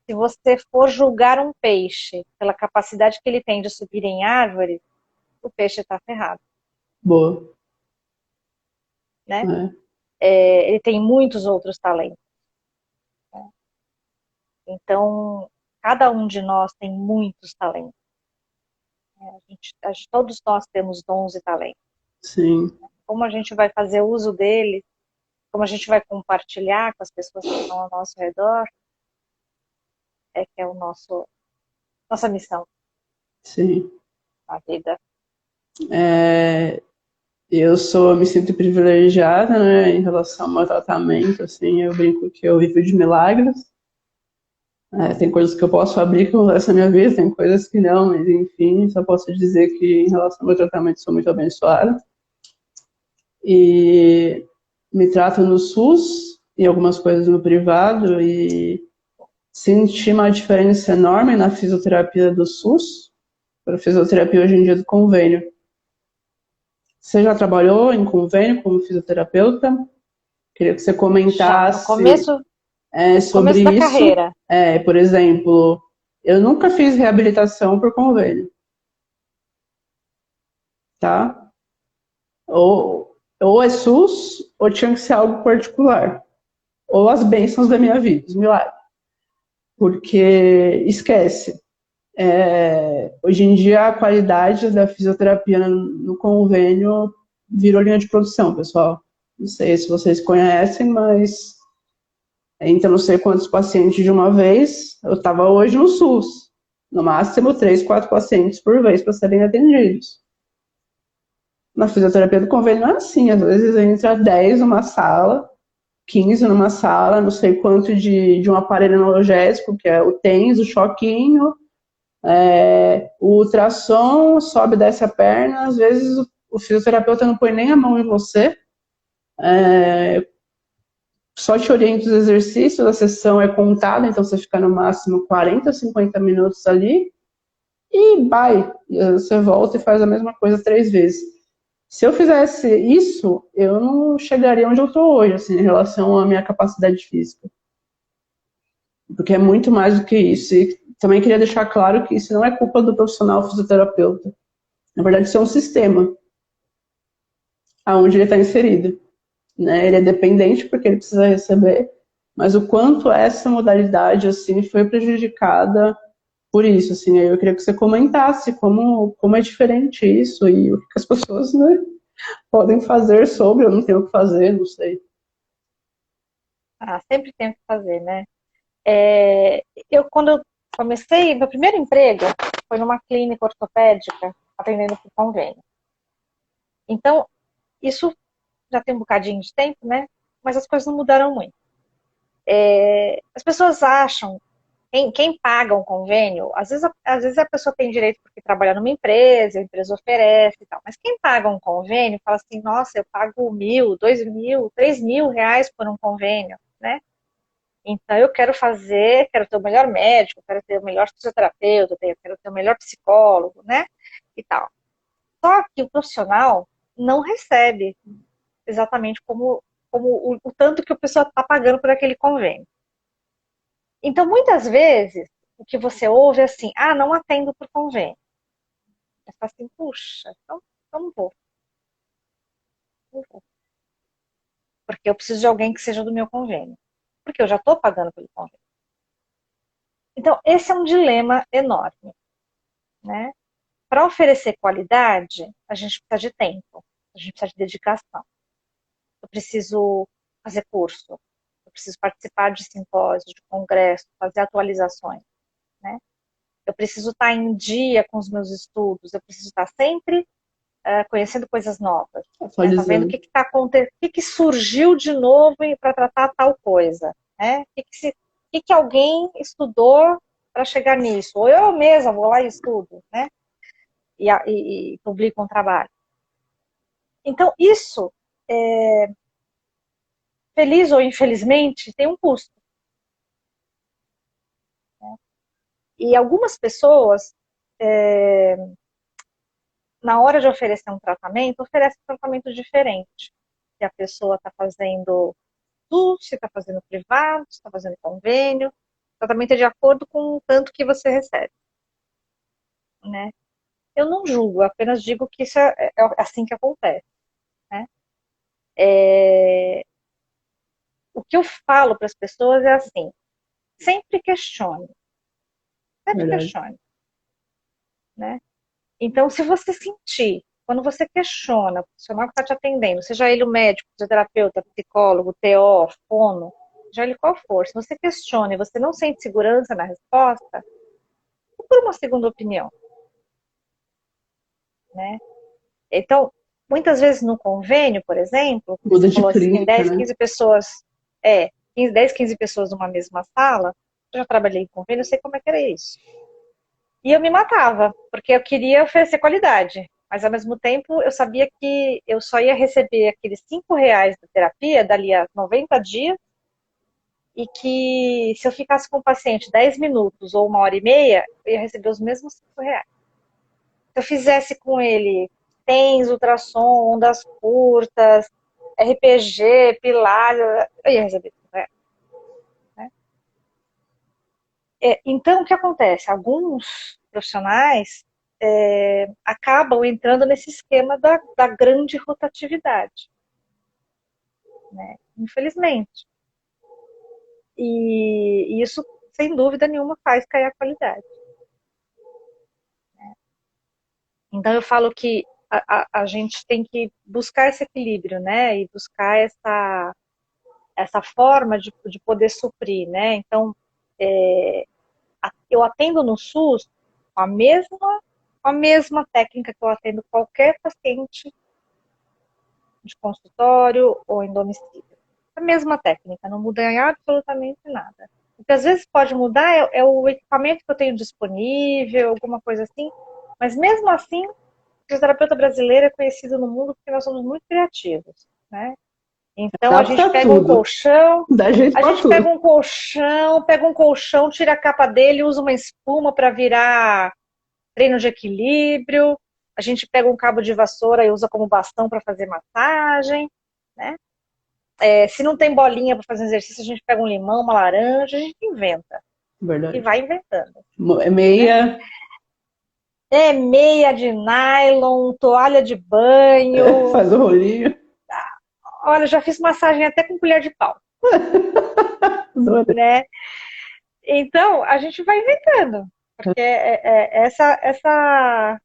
se você for julgar um peixe pela capacidade que ele tem de subir em árvore, o peixe está ferrado. Boa. Né? Ele tem muitos outros talentos. Né? Então, cada um de nós tem muitos talentos. Todos nós temos dons e talentos. Sim. Como a gente vai fazer uso deles, como a gente vai compartilhar com as pessoas que estão ao nosso redor, que é nossa missão. Sim. Na vida. Eu me sinto privilegiada, né, em relação ao meu tratamento, assim, eu brinco que eu vivo de milagres. Tem coisas que eu posso abrir que o resto da minha vida, tem coisas que não, mas enfim, só posso dizer que em relação ao meu tratamento sou muito abençoada. E me trato no SUS e algumas coisas no privado e senti uma diferença enorme na fisioterapia do SUS para a fisioterapia hoje em dia do convênio. Você já trabalhou em convênio como fisioterapeuta? Queria que você comentasse no começo sobre da isso. carreira. Por exemplo, eu nunca fiz reabilitação por convênio, tá? Ou é SUS, ou tinha que ser algo particular. Ou as bênçãos da minha vida, os milagres. Porque, esquece, hoje em dia a qualidade da fisioterapia no convênio virou linha de produção, pessoal. Não sei se vocês conhecem, mas entra não sei quantos pacientes de uma vez. Eu estava hoje no SUS, no máximo 3, 4 pacientes por vez para serem atendidos. Na fisioterapia do convênio não é assim, às vezes entra 10 numa sala, 15 numa sala, não sei quanto de um aparelho analgésico, que é o TENS, o choquinho, o ultrassom, sobe e desce a perna, às vezes o fisioterapeuta não põe nem a mão em você, só te orienta os exercícios, a sessão é contada, então você fica no máximo 40, 50 minutos ali, e vai, você volta e faz a mesma coisa 3 vezes. Se eu fizesse isso, eu não chegaria onde eu estou hoje, assim, em relação à minha capacidade física. Porque é muito mais do que isso. E também queria deixar claro que isso não é culpa do profissional fisioterapeuta. Na verdade, isso é um sistema aonde ele está inserido. Né? Ele é dependente porque ele precisa receber, mas o quanto essa modalidade assim, foi prejudicada por isso. Assim, eu queria que você comentasse como é diferente isso e o que as pessoas, né, podem fazer sobre, eu não tenho o que fazer, não sei. Sempre tem o que fazer, né? Quando eu comecei, meu primeiro emprego foi numa clínica ortopédica, atendendo por convênio. Então, isso já tem um bocadinho de tempo, né? Mas as coisas não mudaram muito. As pessoas acham, quem paga um convênio, às vezes a pessoa tem direito porque trabalha numa empresa, a empresa oferece e tal, mas quem paga um convênio fala assim, nossa, eu pago 1.000, 2.000, 3.000 reais por um convênio, né? Então eu quero ter o melhor médico, quero ter o melhor fisioterapeuta, quero ter o melhor psicólogo, né? E tal. Só que o profissional não recebe exatamente como o tanto que a pessoa está pagando por aquele convênio. Então, muitas vezes, o que você ouve é assim, não atendo por convênio. Você fala assim, puxa, então não vou. Não vou. Porque eu preciso de alguém que seja do meu convênio. Porque eu já estou pagando pelo convênio. Então, esse é um dilema enorme, né? Para oferecer qualidade, a gente precisa de tempo, a gente precisa de dedicação. Eu preciso fazer curso, eu preciso participar de simpósios, de congressos, fazer atualizações, né? Eu preciso estar em dia com os meus estudos, eu preciso estar sempre conhecendo coisas novas, né? Tá vendo o que está acontecendo, o que surgiu de novo para tratar tal coisa, né? O que alguém estudou para chegar nisso, ou eu mesma vou lá e estudo, né? E publico um trabalho. Então, isso, feliz ou infelizmente, tem um custo. Né? E algumas pessoas, na hora de oferecer um tratamento, oferecem um tratamento diferente. Se a pessoa está fazendo SUS, se está fazendo privado, se está fazendo convênio, o tratamento é de acordo com o tanto que você recebe. Né? Eu não julgo, apenas digo que isso é assim que acontece. Né? O que eu falo para as pessoas é assim, sempre questione. Sempre questione. Né? Então, se você sentir, quando você questiona o profissional que está te atendendo, seja ele o médico, fisioterapeuta, psicólogo, TO, fono, seja ele qual for, se você questiona e você não sente segurança na resposta, procura uma segunda opinião. Né? Então, muitas vezes no convênio, por exemplo, Muda você falou de clínica, assim, 10, né? 15 pessoas, 10, 15 pessoas numa mesma sala, Eu já trabalhei em convênio, eu sei como é que era isso. E eu me matava, porque eu queria oferecer qualidade. Mas, ao mesmo tempo, eu sabia que eu só ia receber aqueles R$ 5 da terapia dali a 90 dias, e que se eu ficasse com o paciente 10 minutos ou 1 hora e meia, eu ia receber os mesmos R$ 5. Se eu fizesse com ele TENS, ultrassom, ondas curtas, RPG, pilar, eu ia receber R$ 5. Né? Então, o que acontece? Alguns profissionais acabam entrando nesse esquema da grande rotatividade, né? Infelizmente. E isso, sem dúvida nenhuma, faz cair a qualidade. Então, eu falo que a gente tem que buscar esse equilíbrio, né? E buscar essa forma de poder suprir, né? Então, eu atendo no SUS com a mesma técnica que eu atendo qualquer paciente de consultório ou em domicílio. A mesma técnica, não muda em absolutamente nada. O que às vezes pode mudar é o equipamento que eu tenho disponível, alguma coisa assim, mas mesmo assim, o fisioterapeuta brasileiro é conhecido no mundo porque nós somos muito criativos, né? Então a gente Adapta pega um tudo. colchão, Dá jeito pra tudo. pega um colchão, tira a capa dele, usa uma espuma para virar treino de equilíbrio. A gente pega um cabo de vassoura e usa como bastão para fazer massagem, né? Se não tem bolinha para fazer exercício, a gente pega um limão, uma laranja, a gente inventa. E Verdade. vai inventando. É meia. Meia de nylon, toalha de banho. Faz o rolinho. Olha, já fiz massagem até com colher de pau. Né? Então, a gente vai inventando. Porque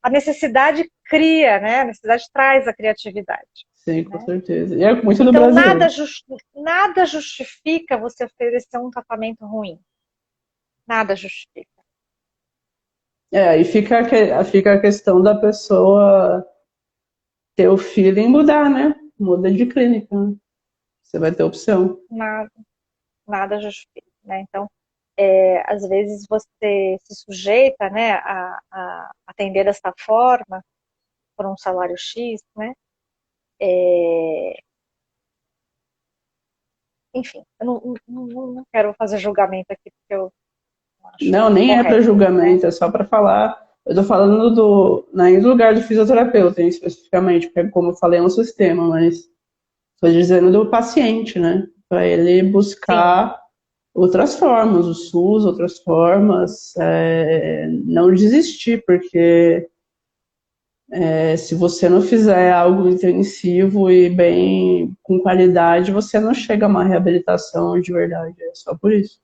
a necessidade cria, né? A necessidade traz a criatividade. Sim, com certeza. E é muito do Então, brasileiro. nada justifica você oferecer um tratamento ruim. Nada justifica. Aí fica a questão da pessoa ter o feeling e mudar, né? Muda de clínica, né? Você vai ter opção. Nada justifica, né? Então, às vezes você se sujeita, né, a atender dessa forma por um salário X, né? Enfim, eu não quero fazer julgamento aqui, porque eu acho Não, nem é para correto, né? julgamento, é só para falar. Eu tô falando no lugar do fisioterapeuta, especificamente, porque, como eu falei, é um sistema, mas estou dizendo do paciente, né? Para ele Sim, buscar outras formas, o SUS, outras formas, não desistir, porque se você não fizer algo intensivo e bem com qualidade, você não chega a uma reabilitação de verdade, é só por isso.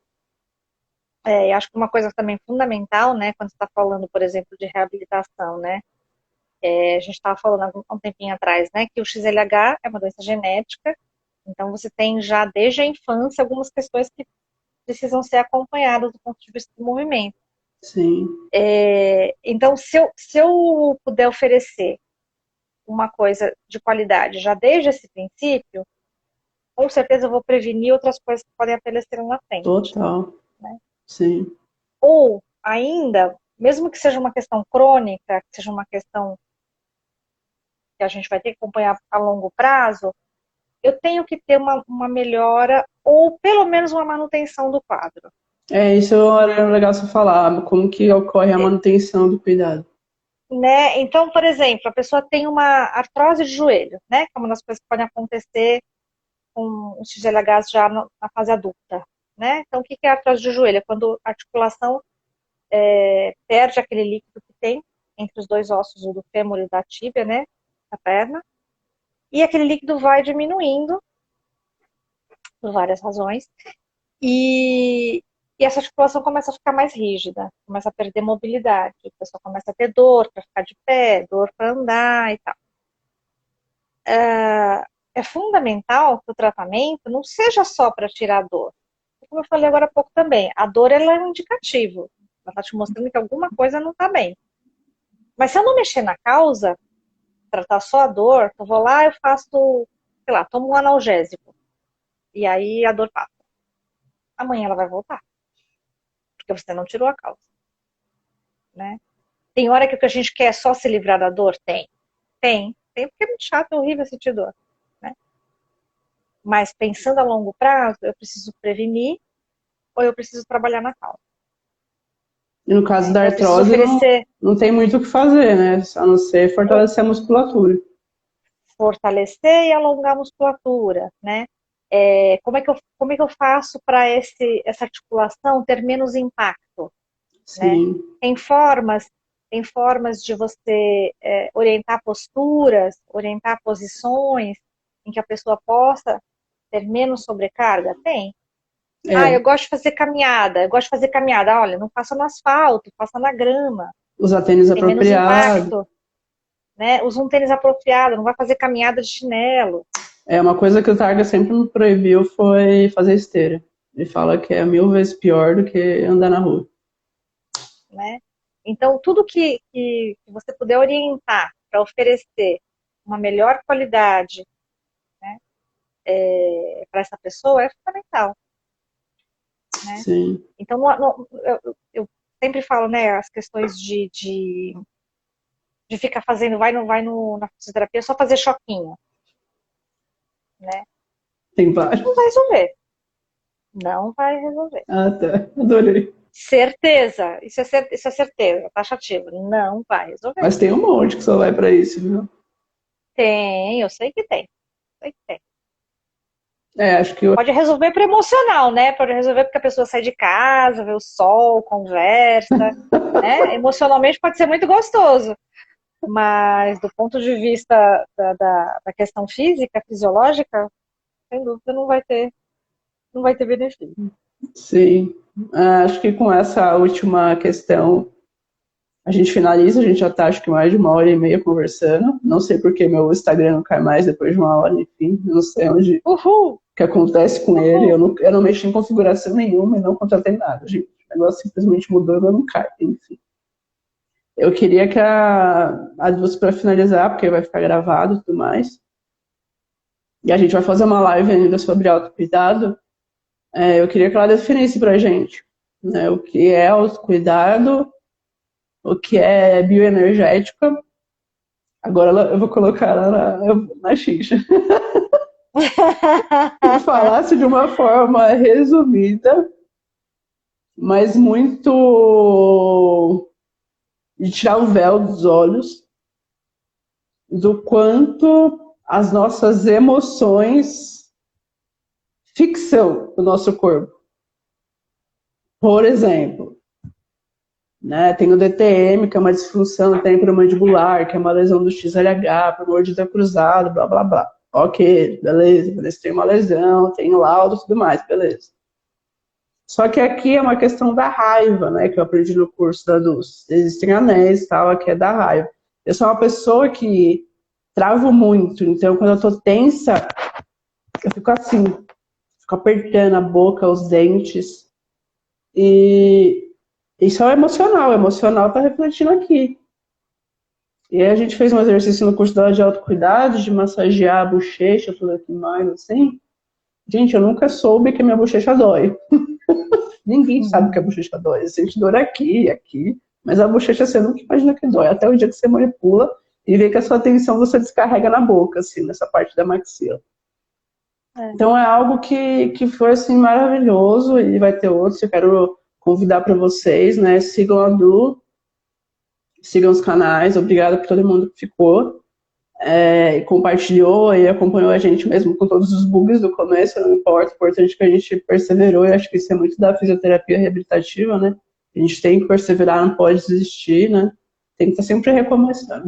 e acho que uma coisa também fundamental, né, quando você está falando, por exemplo, de reabilitação, né? A gente estava falando há um tempinho atrás, né, que o XLH é uma doença genética, então você tem já desde a infância algumas questões que precisam ser acompanhadas do ponto de vista do movimento. Sim. Então, se eu puder oferecer uma coisa de qualidade já desde esse princípio, com certeza eu vou prevenir outras coisas que podem aparecer lá na frente. Total. Né? Sim. Ou, ainda, mesmo que seja uma questão crônica, que seja uma questão que a gente vai ter que acompanhar a longo prazo, eu tenho que ter uma melhora ou pelo menos uma manutenção do quadro. Isso era legal você falar, como que ocorre a manutenção do cuidado. Né? Então, por exemplo, a pessoa tem uma artrose de joelho, né? Que é uma das coisas que podem acontecer com os XLHs já na fase adulta. Né? Então, o que é a artrose de joelho? É quando a articulação perde aquele líquido que tem entre os dois ossos, o do fêmur e da tíbia, né? Da perna. E aquele líquido vai diminuindo, por várias razões, e essa articulação começa a ficar mais rígida, começa a perder mobilidade, a pessoa começa a ter dor para ficar de pé, dor para andar e tal. É fundamental que o tratamento não seja só para tirar a dor. Como eu falei agora há pouco também, a dor ela é um indicativo, ela está te mostrando que alguma coisa não está bem. Mas se eu não mexer na causa, tratar só a dor, eu vou lá, eu faço, sei lá, tomo um analgésico, e aí a dor passa. Amanhã ela vai voltar. porque você não tirou a causa, né? Tem hora que o que a gente quer é só se livrar da dor? Tem, porque é muito chato, é horrível sentir dor, né? Mas pensando a longo prazo, eu preciso prevenir ou eu preciso trabalhar na causa. E no caso da Eu preciso artrose, oferecer, não tem muito o que fazer, né? A não ser fortalecer a musculatura. fortalecer e alongar a musculatura, né? Como é que eu faço para essa articulação ter menos impacto, né? Sim, Tem formas de você orientar posturas, orientar posições em que a pessoa possa ter menos sobrecarga? Tem. é. Eu gosto de fazer caminhada. Olha, não faça no asfalto, faça na grama. Usar tênis Tem menos apropriado. impacto, né? Usa um tênis apropriado, não vai fazer caminhada de chinelo. Uma coisa que o Targa sempre me proibiu foi fazer esteira. Ele fala que é 1000 vezes pior do que andar na rua. Né? Então, tudo que você puder orientar para oferecer uma melhor qualidade, né, para essa pessoa é fundamental. Né? Sim. Então, eu sempre falo, né, as questões de ficar fazendo, na fisioterapia só fazer choquinho. Né? Tem vários. Não vai resolver. Não vai resolver. Ah, tá. Adorei. Certeza. Isso é certeza. Taxativo. Não vai resolver. Mas tem um monte que só vai pra isso, viu? Tem, eu sei que tem. Sei que tem. Acho que Pode resolver para emocional, né? Pode resolver porque a pessoa sai de casa, vê o sol, conversa, né? Emocionalmente pode ser muito gostoso. Mas do ponto de vista da questão física, fisiológica, sem dúvida não vai ter benefício. sim. Acho que com essa última questão a gente finaliza, a gente já tá acho que mais de 1h30 conversando. Não sei porque meu Instagram não cai mais depois de 1 hora, enfim, não sei onde o que acontece com ele. Eu não mexi em configuração nenhuma e não contratei nada, gente. O negócio simplesmente mudou e eu não cai, enfim. Eu queria que a Dulce, para finalizar, porque vai ficar gravado e tudo mais, e a gente vai fazer uma live ainda sobre autocuidado, eu queria que ela definisse pra gente, né, o que é autocuidado, o que é bioenergética. Agora eu vou colocar ela na xixa. E falasse de uma forma resumida, mas muito de tirar o véu dos olhos, do quanto as nossas emoções fixam o nosso corpo. Por exemplo, né, tem o DTM, que é uma disfunção temporomandibular, que é uma lesão do XLH, por mordida cruzada, blá, blá, blá. Ok, beleza, beleza, tem uma lesão, tem laudo e tudo mais, beleza. Só que aqui é uma questão da raiva, né, que eu aprendi no curso da Dulce. Existem anéis e tal, aqui é da raiva. Eu sou uma pessoa que travo muito, então quando eu tô tensa, eu fico assim, fico apertando a boca, os dentes, e isso é o emocional tá refletindo aqui. E aí a gente fez um exercício no curso dela de autocuidado, de massagear a bochecha, tudo aqui mais, assim. Gente, eu nunca soube que a minha bochecha dói. Ninguém sabe que a bochecha dói. Você sente dor aqui, aqui, mas a bochecha você nunca imagina que dói. Até o dia que você manipula e vê que a sua atenção você descarrega na boca, assim, nessa parte da maxila. Então é algo que foi, assim, maravilhoso e vai ter outros. Eu quero convidar para vocês, né? Sigam a Du, sigam os canais. Obrigada por todo mundo que ficou. E compartilhou e acompanhou a gente mesmo com todos os bugs do começo, não importa, o importante é que a gente perseverou, e acho que isso é muito da fisioterapia reabilitativa, né? A gente tem que perseverar, não pode desistir, né? Tem que estar sempre recomeçando.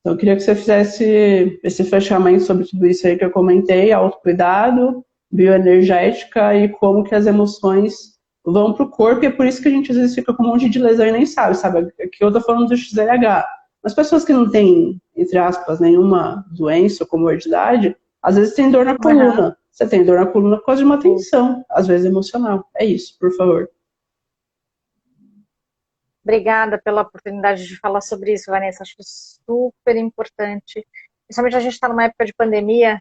Então eu queria que você fizesse esse fechamento sobre tudo isso aí que eu comentei, autocuidado, bioenergética e como que as emoções vão para o corpo, e é por isso que a gente às vezes fica com um monte de lesão e nem sabe? Aqui eu tô falando do XLH. As pessoas que não têm, entre aspas, nenhuma doença ou comorbidade, às vezes tem dor na coluna. Uhum. Você tem dor na coluna por causa de uma tensão, às vezes emocional. É isso, por favor. Obrigada pela oportunidade de falar sobre isso, Vanessa. Acho super importante. Principalmente a gente está numa época de pandemia,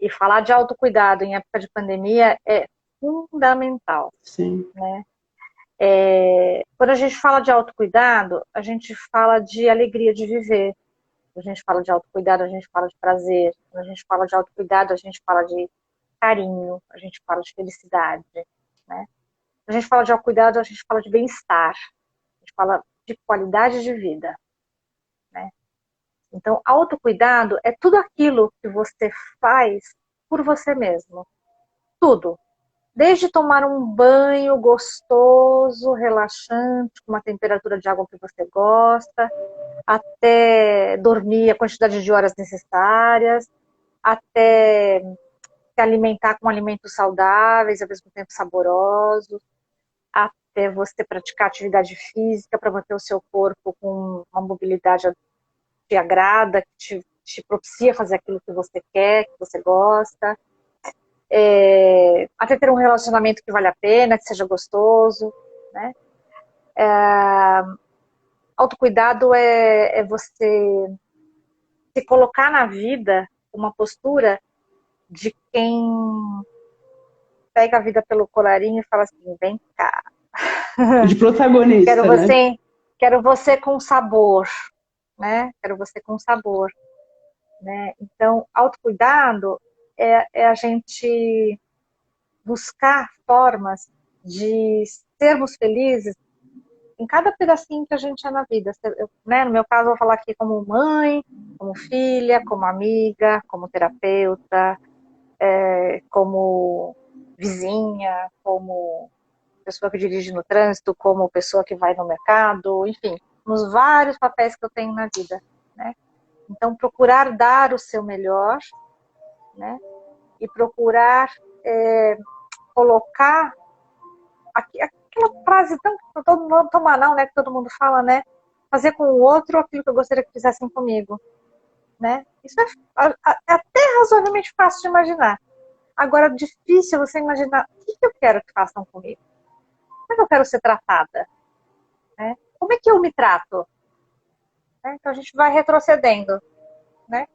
e falar de autocuidado em época de pandemia é fundamental. Sim. Né? Quando a gente fala de autocuidado, a gente fala de alegria de viver. Quando a gente fala de autocuidado, a gente fala de prazer. Quando a gente fala de autocuidado, a gente fala de carinho, a gente fala de felicidade, né? Quando a gente fala de autocuidado, a gente fala de bem-estar, a gente fala de qualidade de vida, né? Então, autocuidado é tudo aquilo que você faz por você mesmo. Tudo. Desde tomar um banho gostoso, relaxante, com uma temperatura de água que você gosta, até dormir a quantidade de horas necessárias, até se alimentar com alimentos saudáveis, ao mesmo tempo saborosos, até você praticar atividade física para manter o seu corpo com uma mobilidade que te agrada, que te propicia fazer aquilo que você quer, que você gosta. Até ter um relacionamento que vale a pena, que seja gostoso, né? Autocuidado é você se colocar na vida uma postura de quem pega a vida pelo colarinho e fala assim, vem cá. De protagonista, né? Quero você com sabor, né? Quero você com sabor, né? Então, autocuidado é a gente buscar formas de sermos felizes em cada pedacinho que a gente é na vida. Né? No meu caso, eu vou falar aqui como mãe, como filha, como amiga, como terapeuta, como vizinha, como pessoa que dirige no trânsito, como pessoa que vai no mercado, enfim, nos vários papéis que eu tenho na vida, né? Então, procurar dar o seu melhor, né? E procurar colocar aquela frase tão todo mundo toma não, né? Que todo mundo fala, né? Fazer com o outro aquilo que eu gostaria que fizessem comigo, né? Isso é até razoavelmente fácil de imaginar. Agora, difícil você imaginar o que eu quero que façam comigo. Como é que eu quero ser tratada? Né? Como é que eu me trato? Né? Então a gente vai retrocedendo, né?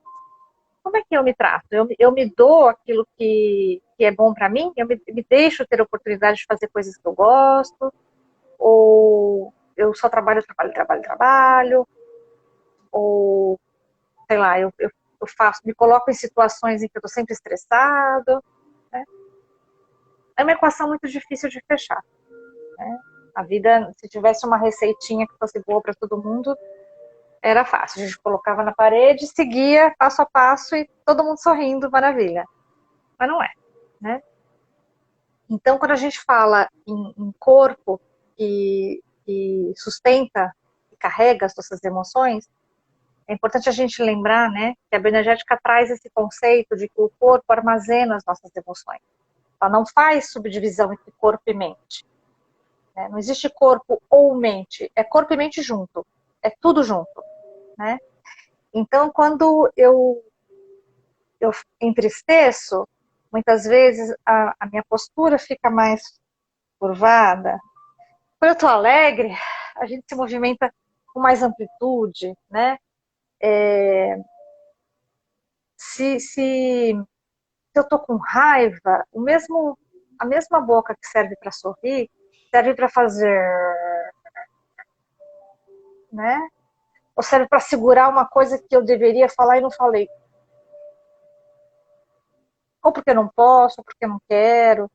Como é que eu me trato? Eu me dou aquilo que é bom para mim? Eu me deixo ter a oportunidade de fazer coisas que eu gosto? Ou eu só trabalho, trabalho, trabalho, trabalho? Ou, sei lá, eu me coloco em situações em que eu estou sempre estressado, né? É uma equação muito difícil de fechar, né? A vida, se tivesse uma receitinha que fosse boa para todo mundo, era fácil. A gente colocava na parede, seguia passo a passo e todo mundo sorrindo, maravilha. Mas não é, né? Então, quando a gente fala em corpo que sustenta e carrega as nossas emoções, é importante a gente lembrar, né, que a bioenergética traz esse conceito de que o corpo armazena as nossas emoções. Ela não faz subdivisão entre corpo e mente. Né? Não existe corpo ou mente, é corpo e mente junto, é tudo junto, né? Então, quando eu entristeço, muitas vezes a minha postura fica mais curvada. Quando eu estou alegre, a gente se movimenta com mais amplitude, né? Se eu estou com raiva, a mesma boca que serve para sorrir, serve para fazer, né? Ou serve para segurar uma coisa que eu deveria falar e não falei. Ou porque não posso, ou porque não quero,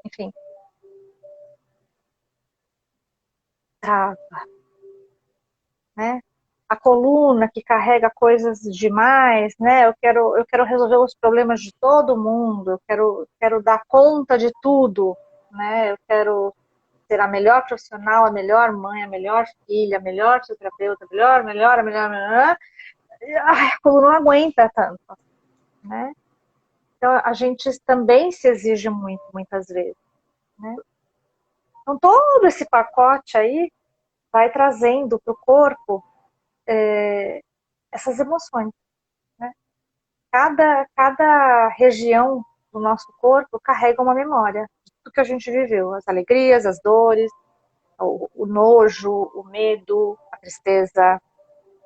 enfim. Trava, né? A coluna que carrega coisas demais, né? Eu quero resolver os problemas de todo mundo, quero dar conta de tudo, né? Eu quero ser a melhor profissional, a melhor mãe, a melhor filha, a melhor terapeuta, a melhor. Ai, a coluna não aguenta tanto, né? Então a gente também se exige muito, muitas vezes, né? Então todo esse pacote aí vai trazendo para o corpo essas emoções, né? Cada região do nosso corpo carrega uma memória de tudo que a gente viveu, as alegrias, as dores, o nojo, o medo, a tristeza,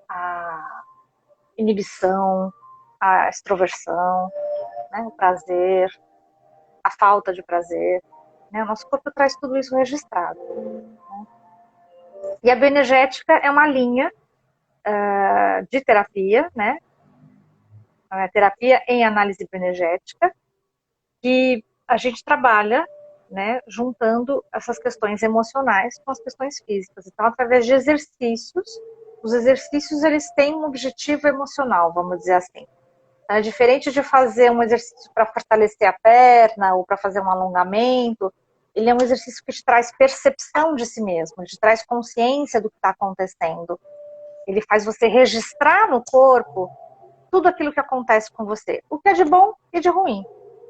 a inibição, a extroversão, né? O prazer, a falta de prazer, né? O nosso corpo traz tudo isso registrado, né? E a bioenergética é uma linha de terapia, né? Terapia em análise bioenergética, que a gente trabalha, né, juntando essas questões emocionais com as questões físicas. Então, através de exercícios, os exercícios eles têm um objetivo emocional, vamos dizer assim. É diferente de fazer um exercício para fortalecer a perna ou para fazer um alongamento, ele é um exercício que te traz percepção de si mesmo, te traz consciência do que está acontecendo. Ele faz você registrar no corpo tudo aquilo que acontece com você, o que é de bom e de ruim.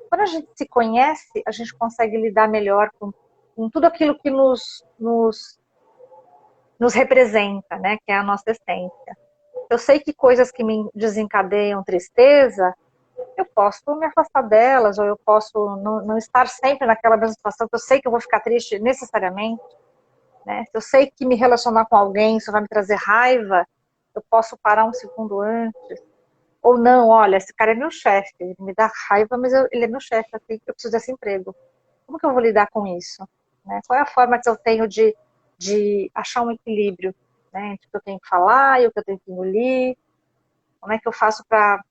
Quando a gente se conhece, a gente consegue lidar melhor com tudo aquilo que nos representa, né? Que é a nossa essência. Eu sei que coisas que me desencadeiam tristeza, eu posso me afastar delas, ou eu posso não estar sempre naquela mesma situação, que eu sei que eu vou ficar triste necessariamente. Né? Se eu sei que me relacionar com alguém, isso vai me trazer raiva, eu posso parar um segundo antes. Ou não, olha, esse cara é meu chefe, ele me dá raiva, mas ele é meu chefe, eu preciso desse emprego. Como que eu vou lidar com isso? Né? Qual é a forma que eu tenho de achar um equilíbrio, né, entre o que eu tenho que falar e o que eu tenho que engolir? Como é que eu faço para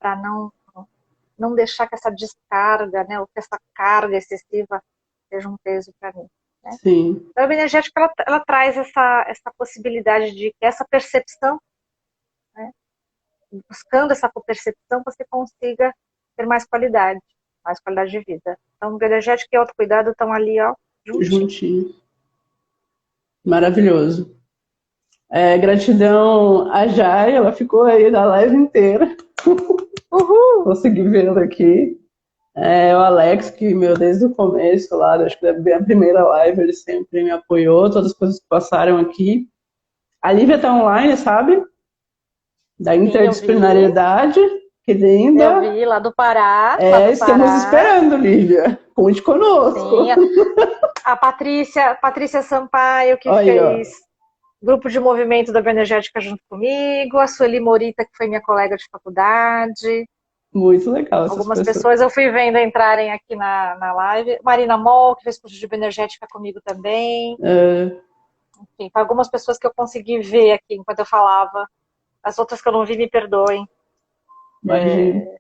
não deixar que essa descarga, né, ou que essa carga excessiva seja um peso para mim? Né? Sim. Então, a bioenergética ela traz essa possibilidade de que essa percepção, né, buscando essa percepção, você consiga ter mais qualidade de vida. Então, bioenergética e autocuidado estão ali, ó, Juntinho. Maravilhoso. Gratidão a Jai, ela ficou aí na live inteira. Uhul! Consegui vê-la aqui. O Alex, que, desde o começo lá, acho que da primeira live, ele sempre me apoiou, todas as coisas que passaram aqui. A Lívia tá online, sabe? Da interdisciplinariedade, que linda. Eu vi, lá do Pará. Estamos esperando, Lívia. Conte conosco. Sim, a Patrícia Sampaio, que fez grupo de movimento da bioenergética junto comigo, a Sueli Morita, que foi minha colega de faculdade. Muito legal. Algumas pessoas eu fui vendo entrarem aqui na live. Marina Moll, que fez curso de bioenergética comigo também. Enfim, algumas pessoas que eu consegui ver aqui enquanto eu falava. As outras que eu não vi, me perdoem. Imagina.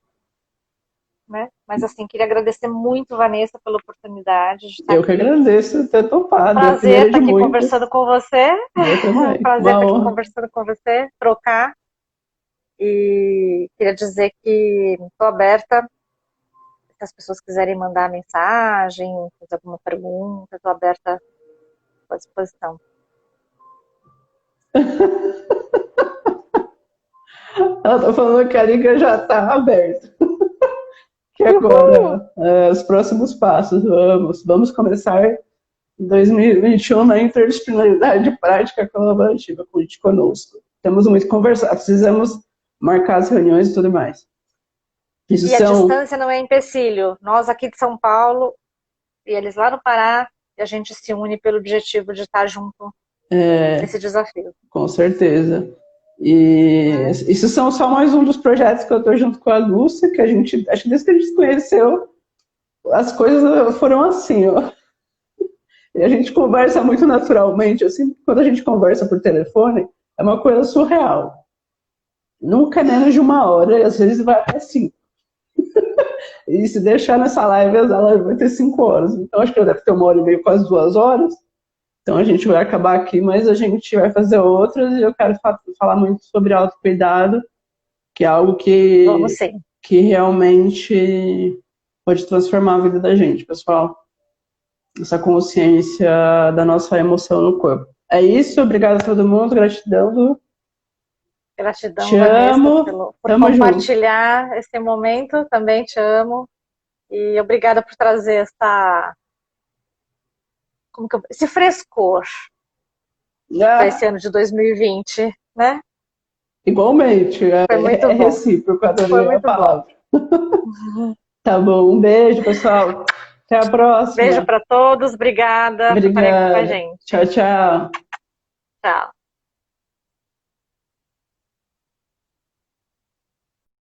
Né? Mas assim, queria agradecer muito, Vanessa, pela oportunidade de estar aqui. Eu que agradeço ter topado. Prazer estar aqui conversando com você. Eu também. Prazer estar aqui conversando com você, trocar. E queria dizer que estou aberta, se as pessoas quiserem mandar mensagem, fazer alguma pergunta, estou aberta à disposição. Ela está falando que a liga já está aberta. Que agora, os próximos passos, vamos começar em 2021 na interdisciplinaridade prática colaborativa. Conte conosco. Temos muito que conversar, precisamos marcar as reuniões e tudo mais. A distância não é empecilho. Nós aqui de São Paulo e eles lá no Pará, e a gente se une pelo objetivo de estar junto nesse desafio. Com certeza. E isso são só mais um dos projetos que eu estou junto com a Lúcia, que a gente, acho que desde que a gente se conheceu, as coisas foram assim, ó. E a gente conversa muito naturalmente, assim, quando a gente conversa por telefone, é uma coisa surreal. Nunca é menos de 1 hora, e às vezes vai até 5. E se deixar nessa live, ela vai ter 5 horas. Então acho que deve ter 1 hora e meia, quase 2 horas. Então a gente vai acabar aqui, mas a gente vai fazer outras, e eu quero falar muito sobre autocuidado, que é algo que realmente pode transformar a vida da gente, pessoal. Essa consciência da nossa emoção no corpo. É isso, obrigada a todo mundo, gratidão, Lu. Gratidão, te Vanessa, amo. por compartilhar junto. Esse momento, também te amo. E obrigada por trazer esse frescor para esse ano de 2020, né? Igualmente, foi muito bom. Recíproco, adorei a palavra. Tá bom, um beijo, pessoal. Até a próxima. Beijo para todos, obrigada por estarem aqui com a gente. Tchau, tchau. Tchau.